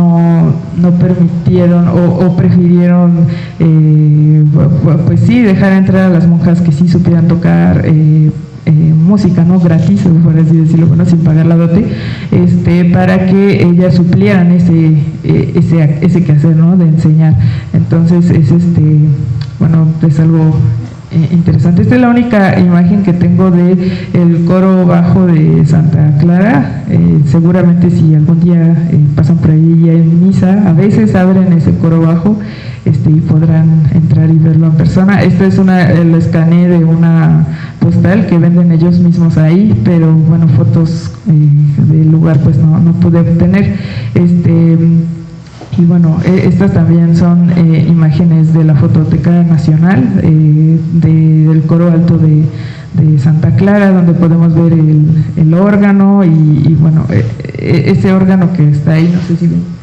no permitieron o prefirieron pues sí, dejar entrar a las monjas que sí supieran tocar música, ¿no?, gratis, por así decirlo, bueno, sin pagar la dote, para que ellas suplieran ese quehacer, ¿no?, de enseñar. Entonces bueno, es algo interesante. Esta es la única imagen que tengo de el coro bajo de Santa Clara. Seguramente si algún día pasan por ahí ya en misa, a veces abren ese coro bajo y podrán entrar y verlo en persona. Esto es el escaneo de una postal que venden ellos mismos ahí, pero bueno, fotos del lugar pues no pude obtener. Y bueno, estas también son imágenes de la Fototeca Nacional, del coro alto de Santa Clara, donde podemos ver el órgano y bueno, ese órgano que está ahí, no sé si ven.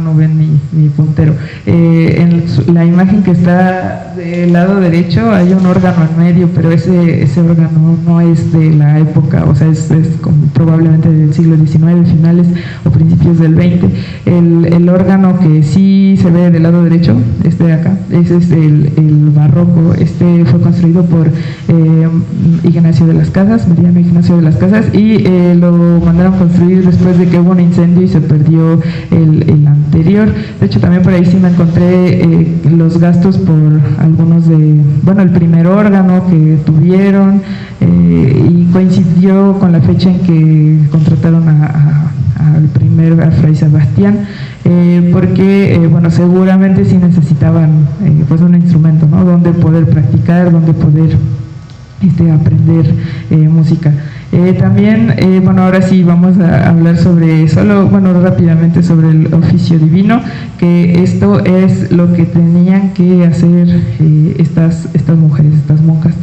No ven mi puntero. En la imagen que está del lado derecho hay un órgano en medio, pero ese órgano no es de la época, o sea, es como probablemente del siglo XIX, finales o principios del XX. El órgano que sí se ve del lado derecho, de acá, ese es el barroco. Fue construido por Ignacio de las Casas, Mariano Ignacio de las Casas, y lo mandaron construir después de que hubo un incendio y se perdió el anterior. De hecho también por ahí sí me encontré los gastos por algunos el primer órgano que tuvieron, y coincidió con la fecha en que contrataron a Fray Sebastián, porque bueno, seguramente sí necesitaban pues un instrumento, ¿no?, donde poder practicar, donde poder aprender música. También, bueno, ahora sí vamos a hablar rápidamente sobre el oficio divino, que esto es lo que tenían que hacer estas mujeres, estas monjas.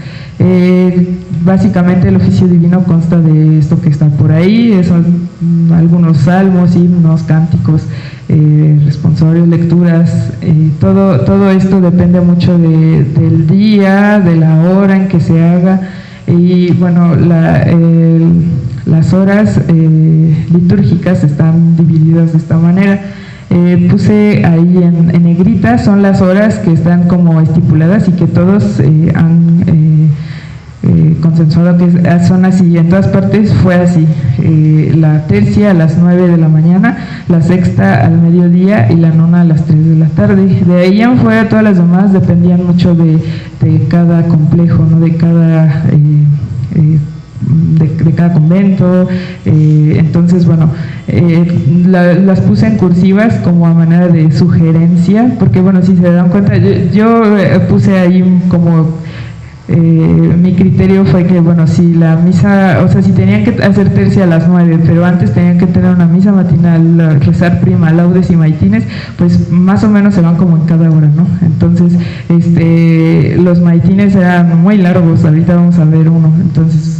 Básicamente el oficio divino consta de esto que está por ahí, son algunos salmos, himnos, cánticos, responsorios, lecturas, todo esto depende mucho del día, de la hora en que se haga. Y bueno, las horas litúrgicas están divididas de esta manera. Puse ahí en negrita, son las horas que están como estipuladas y que todos han consensuado que son así. En todas partes fue así: la tercia a las 9 de la mañana, la sexta al mediodía y la nona a las 3 de la tarde. De ahí en fuera todas las demás dependían mucho de cada complejo, ¿no?, de cada convento. Entonces bueno, las puse en cursivas como a manera de sugerencia, porque bueno, si se dan cuenta, yo puse ahí como mi criterio fue que, bueno, si la misa, o sea, si tenían que hacer tercia a las 9, pero antes tenían que tener una misa matinal, rezar prima, laudes y maitines, pues más o menos se van como en cada hora, ¿no? Entonces, los maitines eran muy largos, ahorita vamos a ver uno, entonces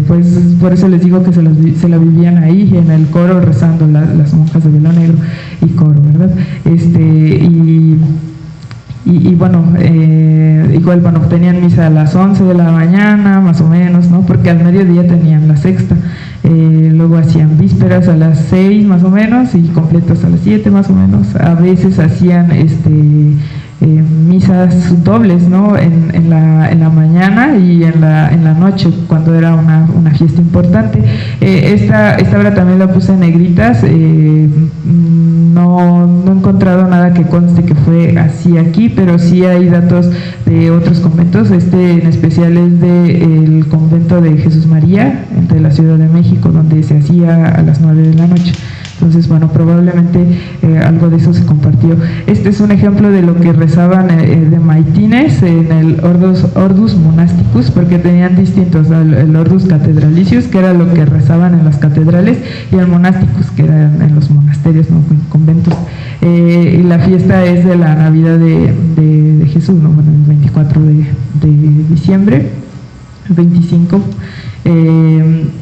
pues por eso les digo que se la vivían ahí en el coro rezando las monjas de velo negro y coro, ¿verdad? Y bueno, igual, bueno, tenían misa a las 11 de la mañana, más o menos, ¿no? Porque al mediodía tenían la sexta. Luego hacían vísperas a las 6 más o menos y completos a las 7 más o menos. A veces hacían misas dobles, ¿no? En la mañana y en la noche, cuando era una fiesta importante. Esta hora también la puse en negritas. No he encontrado nada que conste que fue así aquí, pero sí hay datos de otros conventos. En especial es del convento de Jesús María, entre la Ciudad de México, donde se hacía a las 9 de la noche. Entonces, bueno, probablemente algo de eso se compartió. Este es un ejemplo de lo que rezaban de maitines en el Ordus Monasticus, porque tenían distintos, el Ordus Catedralicius, que era lo que rezaban en las catedrales, y el Monasticus, que era en los monasterios, ¿no? Conventos. Y la fiesta es de la Navidad de Jesús, ¿no? Bueno, el 24 de diciembre, el 25.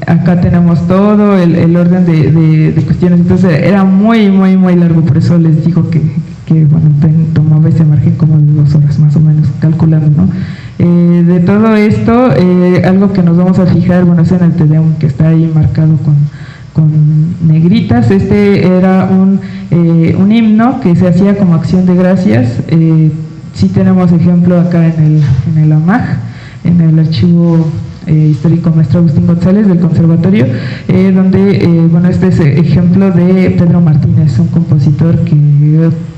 Acá tenemos todo el orden de cuestiones, entonces era muy largo, por eso les digo que bueno, tomaba ese margen como de 2 horas más o menos, calculando, ¿no? De todo esto, algo que nos vamos a fijar, bueno, es en el Te Deum, que está ahí marcado con negritas. Era un himno que se hacía como acción de gracias. Sí tenemos ejemplo acá en el AMAG, en el archivo histórico maestro Agustín González del conservatorio, donde, bueno, este es ejemplo de Pedro Martínez, un compositor que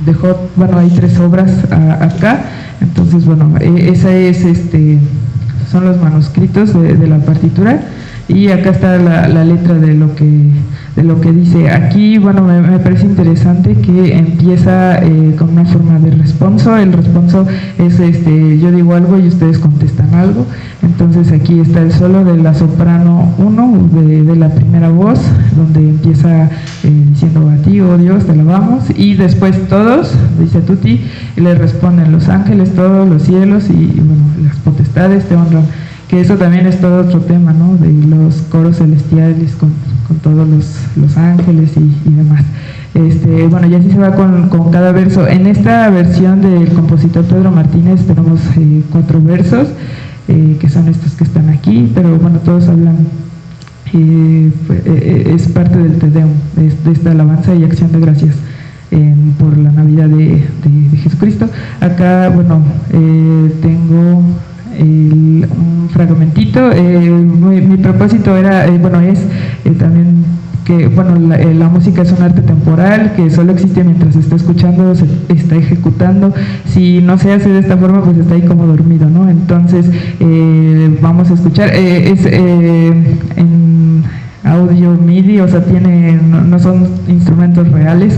dejó, bueno, hay 3 obras acá. Entonces, bueno, esa son los manuscritos de la partitura, y acá está la letra de lo que dice. Aquí, bueno, me parece interesante que empieza con una forma de responso. El responso es yo digo algo y ustedes contestan algo. Entonces aquí está el solo de la soprano 1 de la primera voz, donde empieza diciendo a ti, oh Dios, te alabamos, y después todos, dice tutti, y le responden los ángeles, todos los cielos y bueno, las potestades te honran. Que eso también es todo otro tema, ¿no? De los coros celestiales con todos los ángeles y demás. Bueno, y así se va con cada verso. En esta versión del compositor Pedro Martínez tenemos 4 versos, que son estos que están aquí, pero bueno, todos hablan, es parte del Te Deum, de esta alabanza y acción de gracias por la Navidad de Jesucristo. Acá, bueno, tengo un fragmentito. Mi propósito era, bueno, es también que, bueno, la música es un arte temporal que solo existe mientras se está escuchando, se está ejecutando. Si no se hace de esta forma, pues está ahí como dormido, ¿no? Entonces, vamos a escuchar. Es en audio MIDI, o sea, no son instrumentos reales,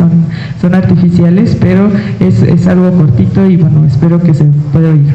son artificiales, pero es algo cortito y bueno, espero que se pueda oír.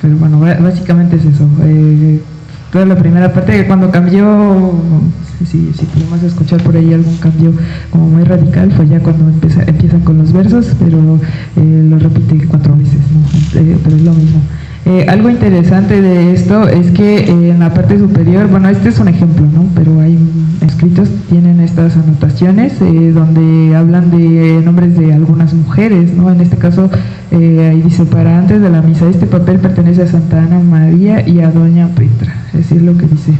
Pero bueno, básicamente es eso. Toda la primera parte, cuando cambió, si podemos escuchar por ahí algún cambio como muy radical, fue ya cuando empiezan con los versos, pero lo repite 4 veces, ¿no? Pero es lo mismo. Algo interesante de esto es que en la parte superior, bueno, este es un ejemplo, ¿no? Pero hay escritos, tienen estas anotaciones donde hablan de nombres de algunas mujeres, ¿no? En este caso, ahí dice, para antes de la misa, este papel pertenece a Santa Ana María y a Doña Petra, es decir, lo que dice.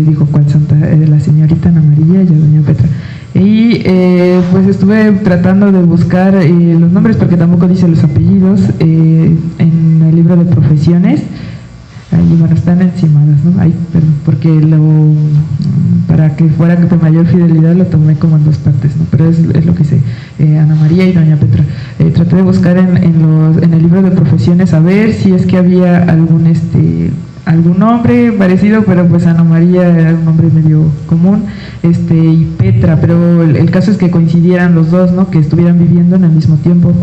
Dijo cuál santa, la señorita Ana María y a Doña Petra. Y pues estuve tratando de buscar los nombres porque tampoco dice los apellidos en el libro de profesiones. Ahí, bueno, están encimadas, ¿no? Ahí, perdón, porque para que fuera de mayor fidelidad lo tomé como en 2 partes, ¿no? Pero es lo que hice, Ana María y Doña Petra. Traté de buscar en el libro de profesiones a ver si es que había algún nombre parecido, pero pues Ana María era un nombre medio común, y Petra, pero el caso es que coincidieran los dos, ¿no? Que estuvieran viviendo en el mismo tiempo.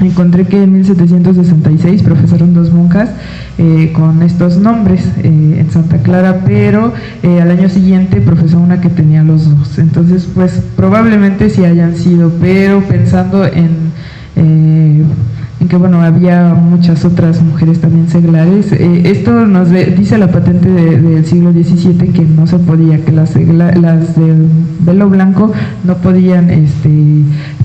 Encontré que en 1766 profesaron 2 monjas con estos nombres en Santa Clara, pero al año siguiente profesó una que tenía los 2. Entonces, pues probablemente sí hayan sido, pero pensando en que bueno, había muchas otras mujeres también seglares. Esto nos dice la patente del siglo XVII que no se podía, que las de velo blanco no podían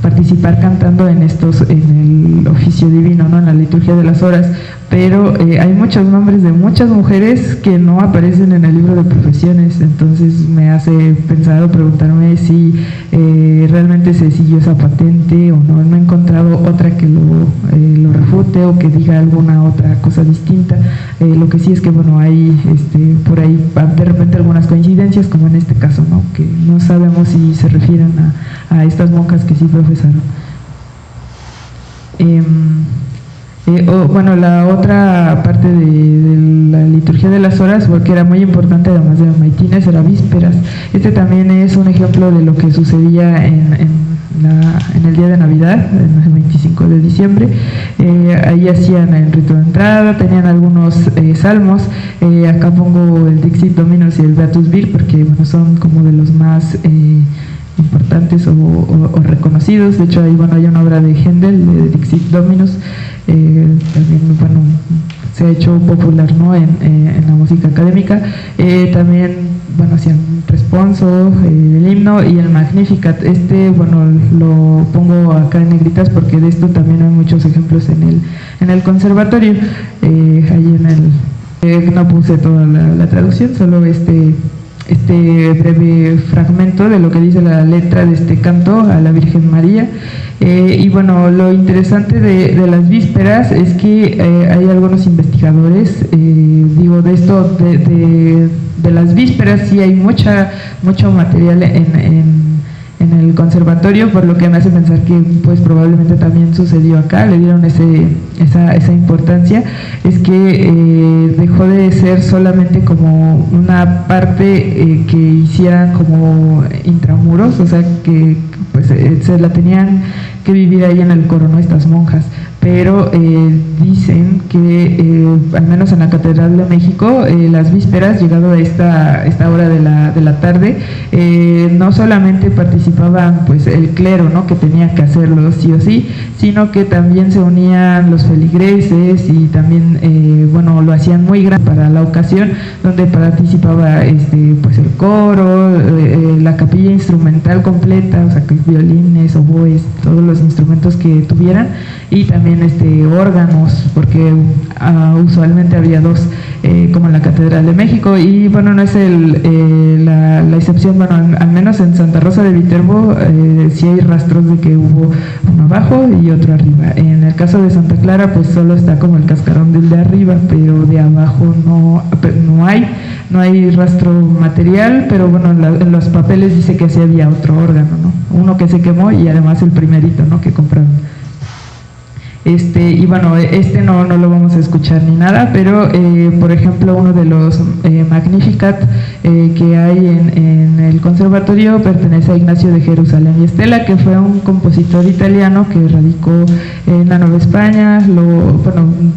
participar cantando en el oficio divino, ¿no? En la liturgia de las horas, pero hay muchos nombres de muchas mujeres que no aparecen en el libro de profesiones, entonces me hace pensar o preguntarme si realmente se siguió esa patente o no. No he encontrado otra que lo refute o que diga alguna otra cosa distinta. Lo que sí es que bueno, hay por ahí de repente algunas coincidencias, como en este caso, ¿no? Que no sabemos si se refieren a estas monjas que sí profesaron. Bueno, la otra parte de la liturgia de las horas, que era muy importante además de maitines, era vísperas. También es un ejemplo de lo que sucedía en el día de Navidad, el 25 de diciembre. Ahí hacían el rito de entrada, tenían algunos salmos. Acá pongo el Dixit Dominus y el Beatus Vir porque bueno, son como de los más importantes o reconocidos. De hecho, ahí bueno, hay una obra de Händel, de Dixit Dominus, también bueno, se ha hecho popular, ¿no? en la música académica. También bueno, hacían responso, el himno y el Magnificat. Bueno, lo pongo acá en negritas porque de esto también hay muchos ejemplos en el conservatorio. Ahí no puse toda la traducción, solo este breve fragmento de lo que dice la letra de este canto a la Virgen María. Y bueno, lo interesante de las vísperas es que hay algunos investigadores, digo, de esto de las vísperas sí hay mucho material en el conservatorio, por lo que me hace pensar que pues probablemente también sucedió acá, le dieron esa importancia. Es que dejó de ser solamente como una parte que hicieran como intramuros, o sea que pues se la tenían que vivir ahí en el coro, ¿no? Estas monjas, pero dicen que al menos en la Catedral de México, las vísperas, llegado a esta hora de la tarde, no solamente participaban pues el clero, ¿no? Que tenía que hacerlo sí o sí, sino que también se unían los feligreses y también bueno, lo hacían muy grande para la ocasión, donde participaba pues el coro, la capilla instrumental completa, o sea que violines, oboes, todos los instrumentos que tuvieran, y también órganos, porque usualmente había 2 como en la Catedral de México. Y bueno, no es la excepción. Bueno, al menos en Santa Rosa de Viterbo sí hay rastros de que hubo uno abajo y otro arriba. En el caso de Santa Clara pues solo está como el cascarón del de arriba, pero de abajo no hay rastro material, pero bueno, en los papeles dice que sí había otro órgano, ¿no? Uno que se quemó y además el primerito, ¿no? Que compraron. Y bueno, no lo vamos a escuchar ni nada, pero por ejemplo uno de los Magnificat que hay en el el conservatorio pertenece a Ignacio de Jerusalén y Estela, que fue un compositor italiano que radicó en la Nueva España,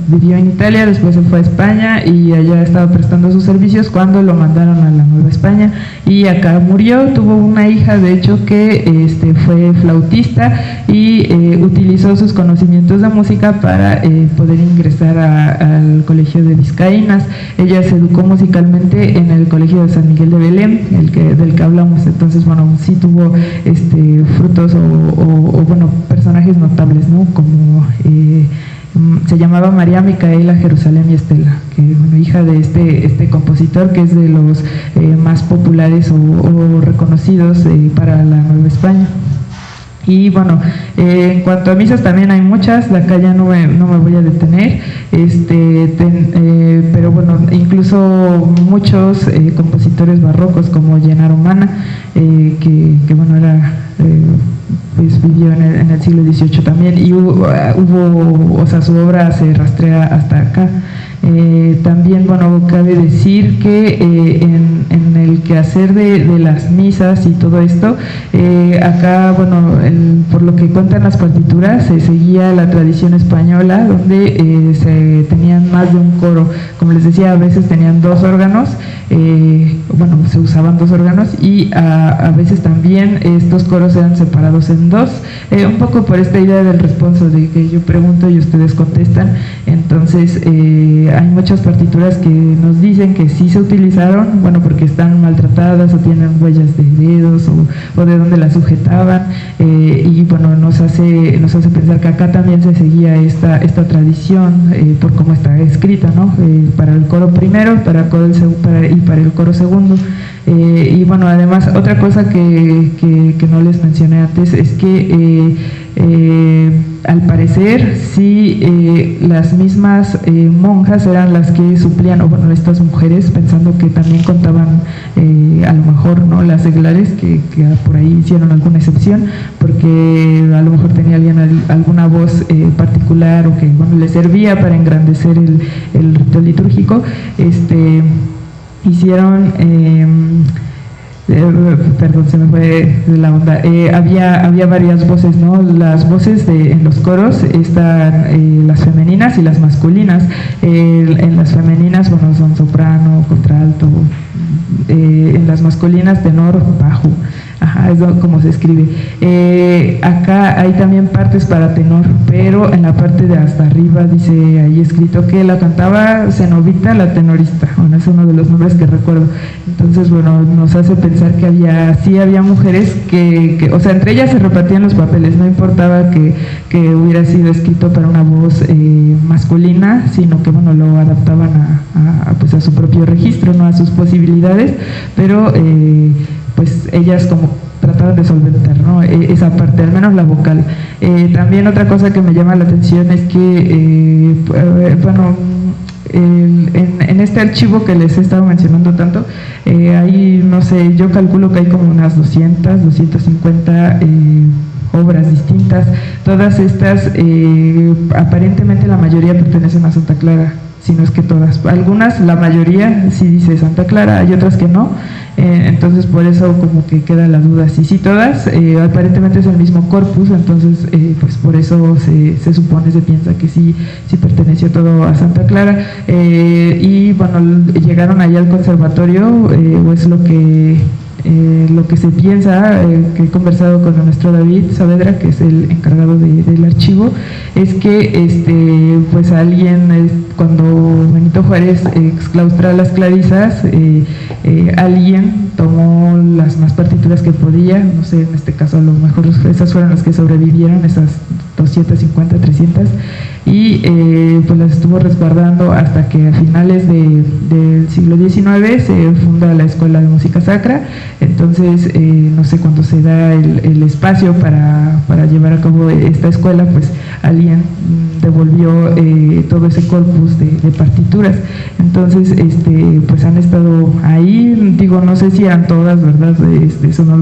vivió en Italia, después se fue a España y allá estaba prestando sus servicios cuando lo mandaron a la Nueva España y acá murió. Tuvo una hija, de hecho, que fue flautista y utilizó sus conocimientos de música para poder ingresar al Colegio de Vizcaínas. Ella se educó musicalmente en el Colegio de San Miguel de Belém, del que hablamos. Entonces, bueno, sí tuvo frutos o personajes notables, ¿no? Como se llamaba María Micaela Jerusalén y Estela, que hija de este compositor, que es de los más populares o reconocidos para la Nueva España. Y bueno, en cuanto a misas también hay muchas, de acá ya no me voy a detener, pero bueno, incluso muchos compositores barrocos como Gennaro Manna, que bueno, era pues vivió en el siglo XVIII también, y o sea, su obra se rastrea hasta acá. También, bueno, cabe decir que en el quehacer de las misas y todo esto, acá, bueno, por lo que cuentan las partituras, se seguía la tradición española, donde se tenían más de un coro. Como les decía, a veces tenían dos órganos, se usaban dos órganos, y a veces también estos coros eran separados en dos, un poco por esta idea del responso, de que yo pregunto y ustedes contestan. Entonces, hay muchas partituras que nos dicen que sí se utilizaron, bueno, porque están maltratadas o tienen huellas de dedos o de donde las sujetaban, y bueno, nos hace pensar que acá también se seguía esta tradición por cómo está escrita, ¿no? Para el coro primero, y para el coro segundo. Y bueno, además, otra cosa que no les mencioné antes es que al parecer sí, las mismas monjas eran las que suplían, o bueno, estas mujeres, pensando que también contaban a lo mejor, ¿no?, las seglares, que por ahí hicieron alguna excepción, porque a lo mejor tenía alguien alguna voz particular, o que bueno, le servía para engrandecer el rito litúrgico. Hicieron perdón, se me fue de la onda. Había varias voces, ¿no? Las voces en los coros están las femeninas y las masculinas. En las femeninas, bueno, son soprano, contralto. En las masculinas, tenor, bajo. Ajá, es como se escribe. Acá hay también partes para tenor, pero en la parte de hasta arriba dice ahí escrito que la cantaba Zenobita la tenorista. Bueno, es uno de los nombres que recuerdo. Entonces, bueno, nos hace pensar que había mujeres que o sea, entre ellas se repartían los papeles, no importaba que hubiera sido escrito para una voz masculina, sino que bueno, lo adaptaban a su propio registro, no a sus posibilidades, pero pues ellas como trataban de solventar, ¿no?, esa parte, al menos la vocal. También otra cosa que me llama la atención es que, en este archivo que les he estado mencionando tanto, hay, no sé, yo calculo que hay como unas 250 obras distintas. Todas estas, aparentemente la mayoría pertenecen a Santa Clara, si no es que todas. Algunas, la mayoría sí dice Santa Clara, hay otras que no. Entonces por eso como que queda la duda, sí todas, aparentemente es el mismo corpus, entonces pues por eso se supone, se piensa que sí perteneció todo a Santa Clara. Y bueno, llegaron allá al conservatorio, o es lo que se piensa, que he conversado con nuestro David Saavedra, que es el encargado del archivo, es que pues alguien, cuando Benito Juárez exclaustra las clarisas, alguien tomó las más partituras que podía, no sé, en este caso a lo mejor esas fueron las que sobrevivieron, esas 250, 300, y pues las estuvo resguardando hasta que a finales del siglo XIX se funda la Escuela de Música Sacra. Entonces, no sé, cuando se da el espacio para llevar a cabo esta escuela, pues alguien devolvió todo ese corpus de partituras. Entonces, pues han estado ahí, digo, no sé si eran todas, ¿verdad? Eso no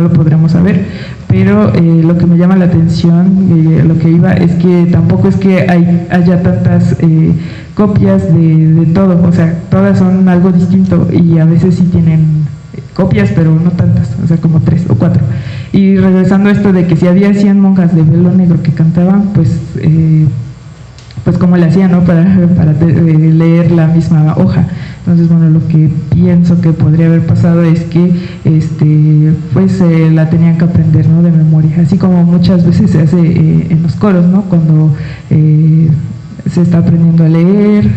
lo podremos saber, pero lo que me llama la atención, lo que iba, es que tampoco es que haya tantas copias de todo, o sea, todas son algo distinto, y a veces sí tienen copias, pero no tantas, o sea, como 3 o 4. Y regresando a esto de que si había 100 monjas de velo negro que cantaban, pues como le hacían, ¿no? Para leer la misma hoja. Entonces, bueno, lo que pienso que podría haber pasado es que la tenían que aprender, ¿no? De memoria, así como muchas veces se hace en los coros, ¿no? Cuando se está aprendiendo a leer,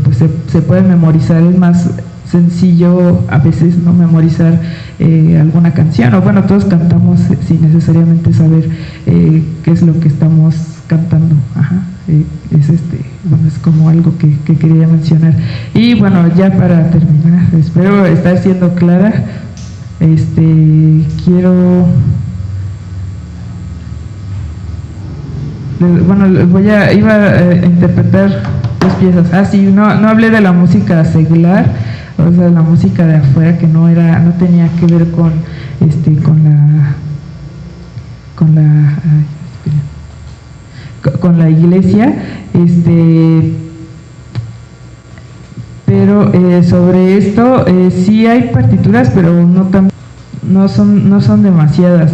pues se puede memorizar. Es más sencillo a veces no memorizar alguna canción, o bueno, todos cantamos sin necesariamente saber qué es lo que estamos cantando. Ajá. Es como algo que quería mencionar. Y bueno, ya para terminar, espero estar siendo clara. Iba a interpretar 2 piezas. Sí, no hablé de la música seglar, o sea, la música de afuera, que no tenía que ver con la iglesia, pero sobre esto sí hay partituras, pero no son demasiadas.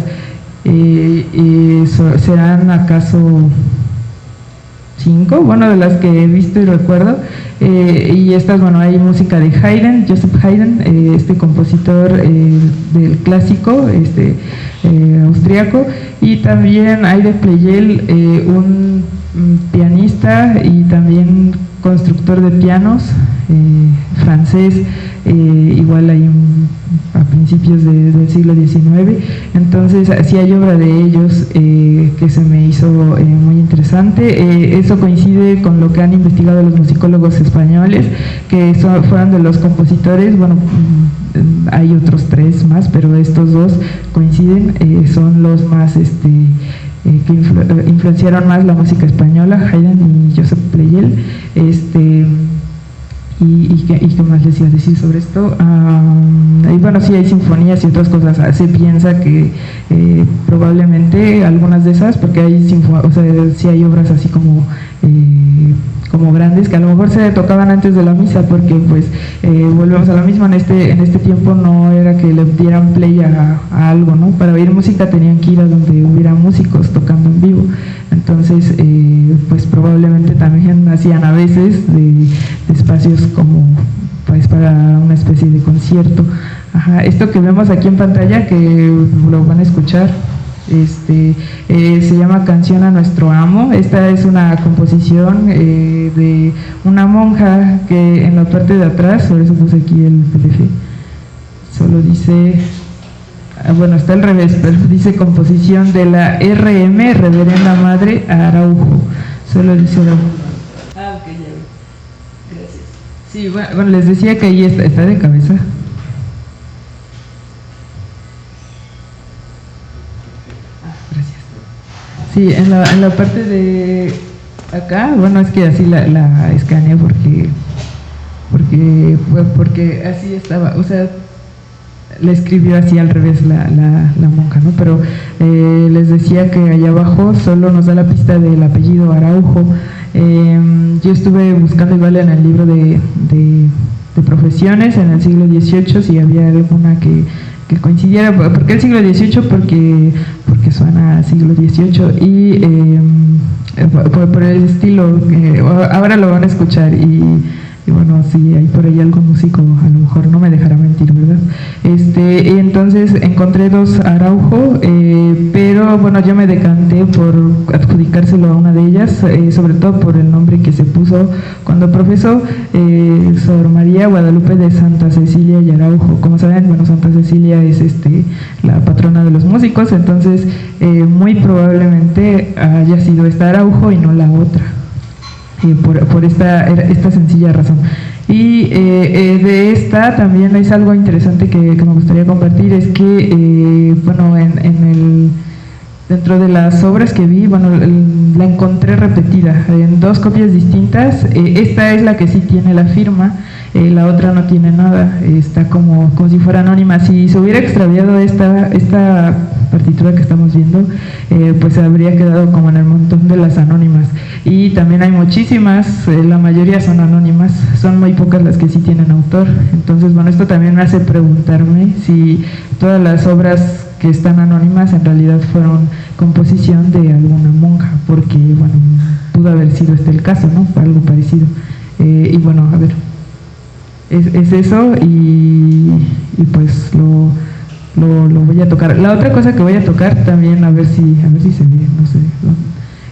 ¿Serán acaso 5? Bueno, de las que he visto y recuerdo. Y estas, bueno, hay música de Haydn, Joseph Haydn, compositor del clásico, austriaco, y también hay de Pleyel, un pianista y también constructor de pianos, francés, igual hay a principios del siglo XIX. Entonces sí hay obra de ellos que se me hizo muy interesante. Eso coincide con lo que han investigado los musicólogos españoles, que fueron de los compositores. Bueno, hay otros 3 más, pero estos 2 coinciden, son los más que influenciaron más la música española, Haydn y Joseph Pleyel. ¿Qué más les iba a decir sobre esto? Y bueno, sí hay sinfonías y otras cosas. Se piensa que probablemente algunas de esas, porque hay sí hay obras así como grandes, que a lo mejor se tocaban antes de la misa, porque pues volvemos a lo mismo. En este tiempo no era que le dieran play a algo, ¿no? Para oír música tenían que ir a donde hubiera músicos tocando en vivo. Entonces pues probablemente también hacían a veces de espacios como pues para una especie de concierto. Ajá. Esto que vemos aquí en pantalla, que lo van a escuchar, se llama Canción a Nuestro Amo. Esta es una composición de una monja, que en la parte de atrás, por eso puse aquí el PDF, solo dice, bueno, está al revés, pero dice composición de la RM, Reverenda Madre Araujo, solo dice Araujo. Ok, ya, gracias. Sí, bueno, les decía que ahí está de cabeza. Sí, en la parte de acá, bueno, es que así la escaneé porque así estaba, o sea, la escribió así al revés la monja, ¿no? Pero les decía que allá abajo solo nos da la pista del apellido Araujo. Yo estuve buscando igual en el libro de profesiones en el siglo XVIII si había alguna que coincidiera. ¿Por qué el siglo XVIII? Porque suena al siglo XVIII y por el estilo, ahora lo van a escuchar y bueno, si hay por ahí algún músico, a lo mejor no me dejará mentir, ¿verdad? Entonces encontré 2 Araujo, pero bueno, yo me decanté por adjudicárselo a una de ellas, sobre todo por el nombre que se puso cuando profesó, Sor María Guadalupe de Santa Cecilia y Araujo. Como saben, bueno, Santa Cecilia es la patrona de los músicos, entonces muy probablemente haya sido esta Araujo y no la otra. Por esta sencilla razón. Y de esta también es algo interesante que me gustaría compartir, es que bueno, dentro de las obras que vi, bueno, la encontré repetida en 2 copias distintas. Esta es la que sí tiene la firma, la otra no tiene nada, está como si fuera anónima. Si se hubiera extraviado esta partitura que estamos viendo, pues se habría quedado como en el montón de las anónimas. Y también hay muchísimas, la mayoría son anónimas, son muy pocas las que sí tienen autor. Entonces, bueno, esto también me hace preguntarme si todas las obras que están anónimas en realidad fueron composición de alguna monja, porque, bueno, pudo haber sido este el caso, ¿no? Algo parecido. Y bueno, a ver, es eso y pues lo voy a tocar. La otra cosa que voy a tocar también, a ver si se ve, no sé, ¿no?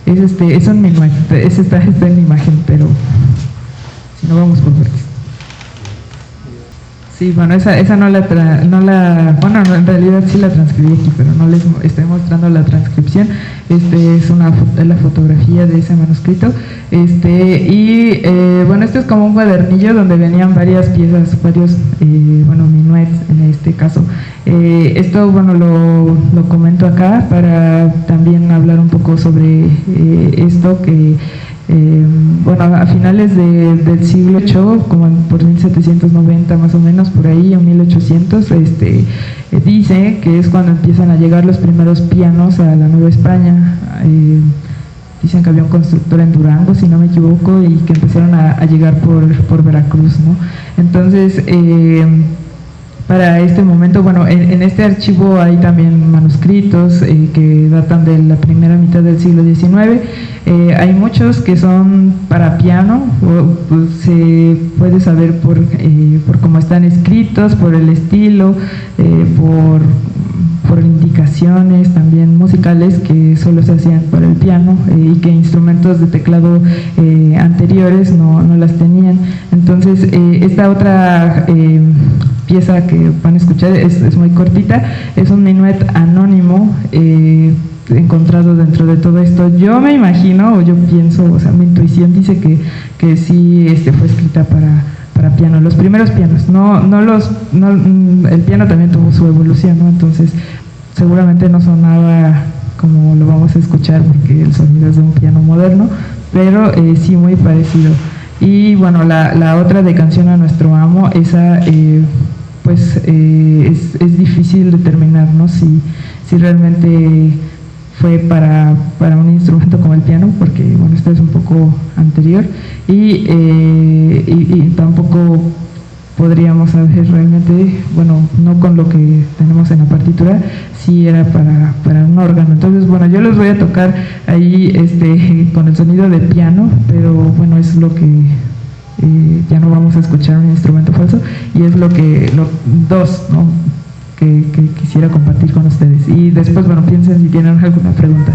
Es un minuet, está en imagen, pero si no vamos por partes. Sí, bueno, esa no la bueno, no, en realidad sí la transcribí aquí, pero no les estoy mostrando la transcripción. Es la fotografía de ese manuscrito. Bueno, esto es como un cuadernillo donde venían varias piezas, varios, minuets en este caso. Esto, bueno, lo comento acá para también hablar un poco sobre esto que bueno, a finales del siglo VIII, como por 1790 más o menos, por ahí, en 1800, dice que es cuando empiezan a llegar los primeros pianos a la Nueva España. Dicen que había un constructor en Durango, si no me equivoco, y que empezaron a llegar por Veracruz, ¿no? Entonces, para este momento, bueno, en este archivo hay también manuscritos que datan de la primera mitad del siglo XIX. Hay muchos que son para piano, pues, se puede saber por cómo están escritos, por el estilo, por indicaciones también musicales que solo se hacían para el piano y que instrumentos de teclado anteriores no las tenían. Entonces, esta otra pieza que van a escuchar es muy cortita, es un minuet anónimo encontrado dentro de todo esto. Yo me imagino, o yo pienso, o sea, mi intuición dice que sí fue escrita para piano, los primeros pianos, el piano también tuvo su evolución, ¿no? Entonces seguramente no sonaba como lo vamos a escuchar porque el sonido es de un piano moderno, pero sí muy parecido. Y bueno, la otra de Canción a Nuestro Amo, esa pues es difícil determinar, ¿no? Si realmente fue para un instrumento como el piano, porque bueno, esto es un poco anterior y tampoco podríamos saber realmente, bueno, no con lo que tenemos en la partitura, si era para un órgano. Entonces, bueno, yo los voy a tocar ahí con el sonido de piano, pero bueno, es lo que ya no vamos a escuchar un instrumento falso, y es dos, ¿no?, que quisiera compartir con ustedes. Y después, bueno, piensen si tienen alguna pregunta.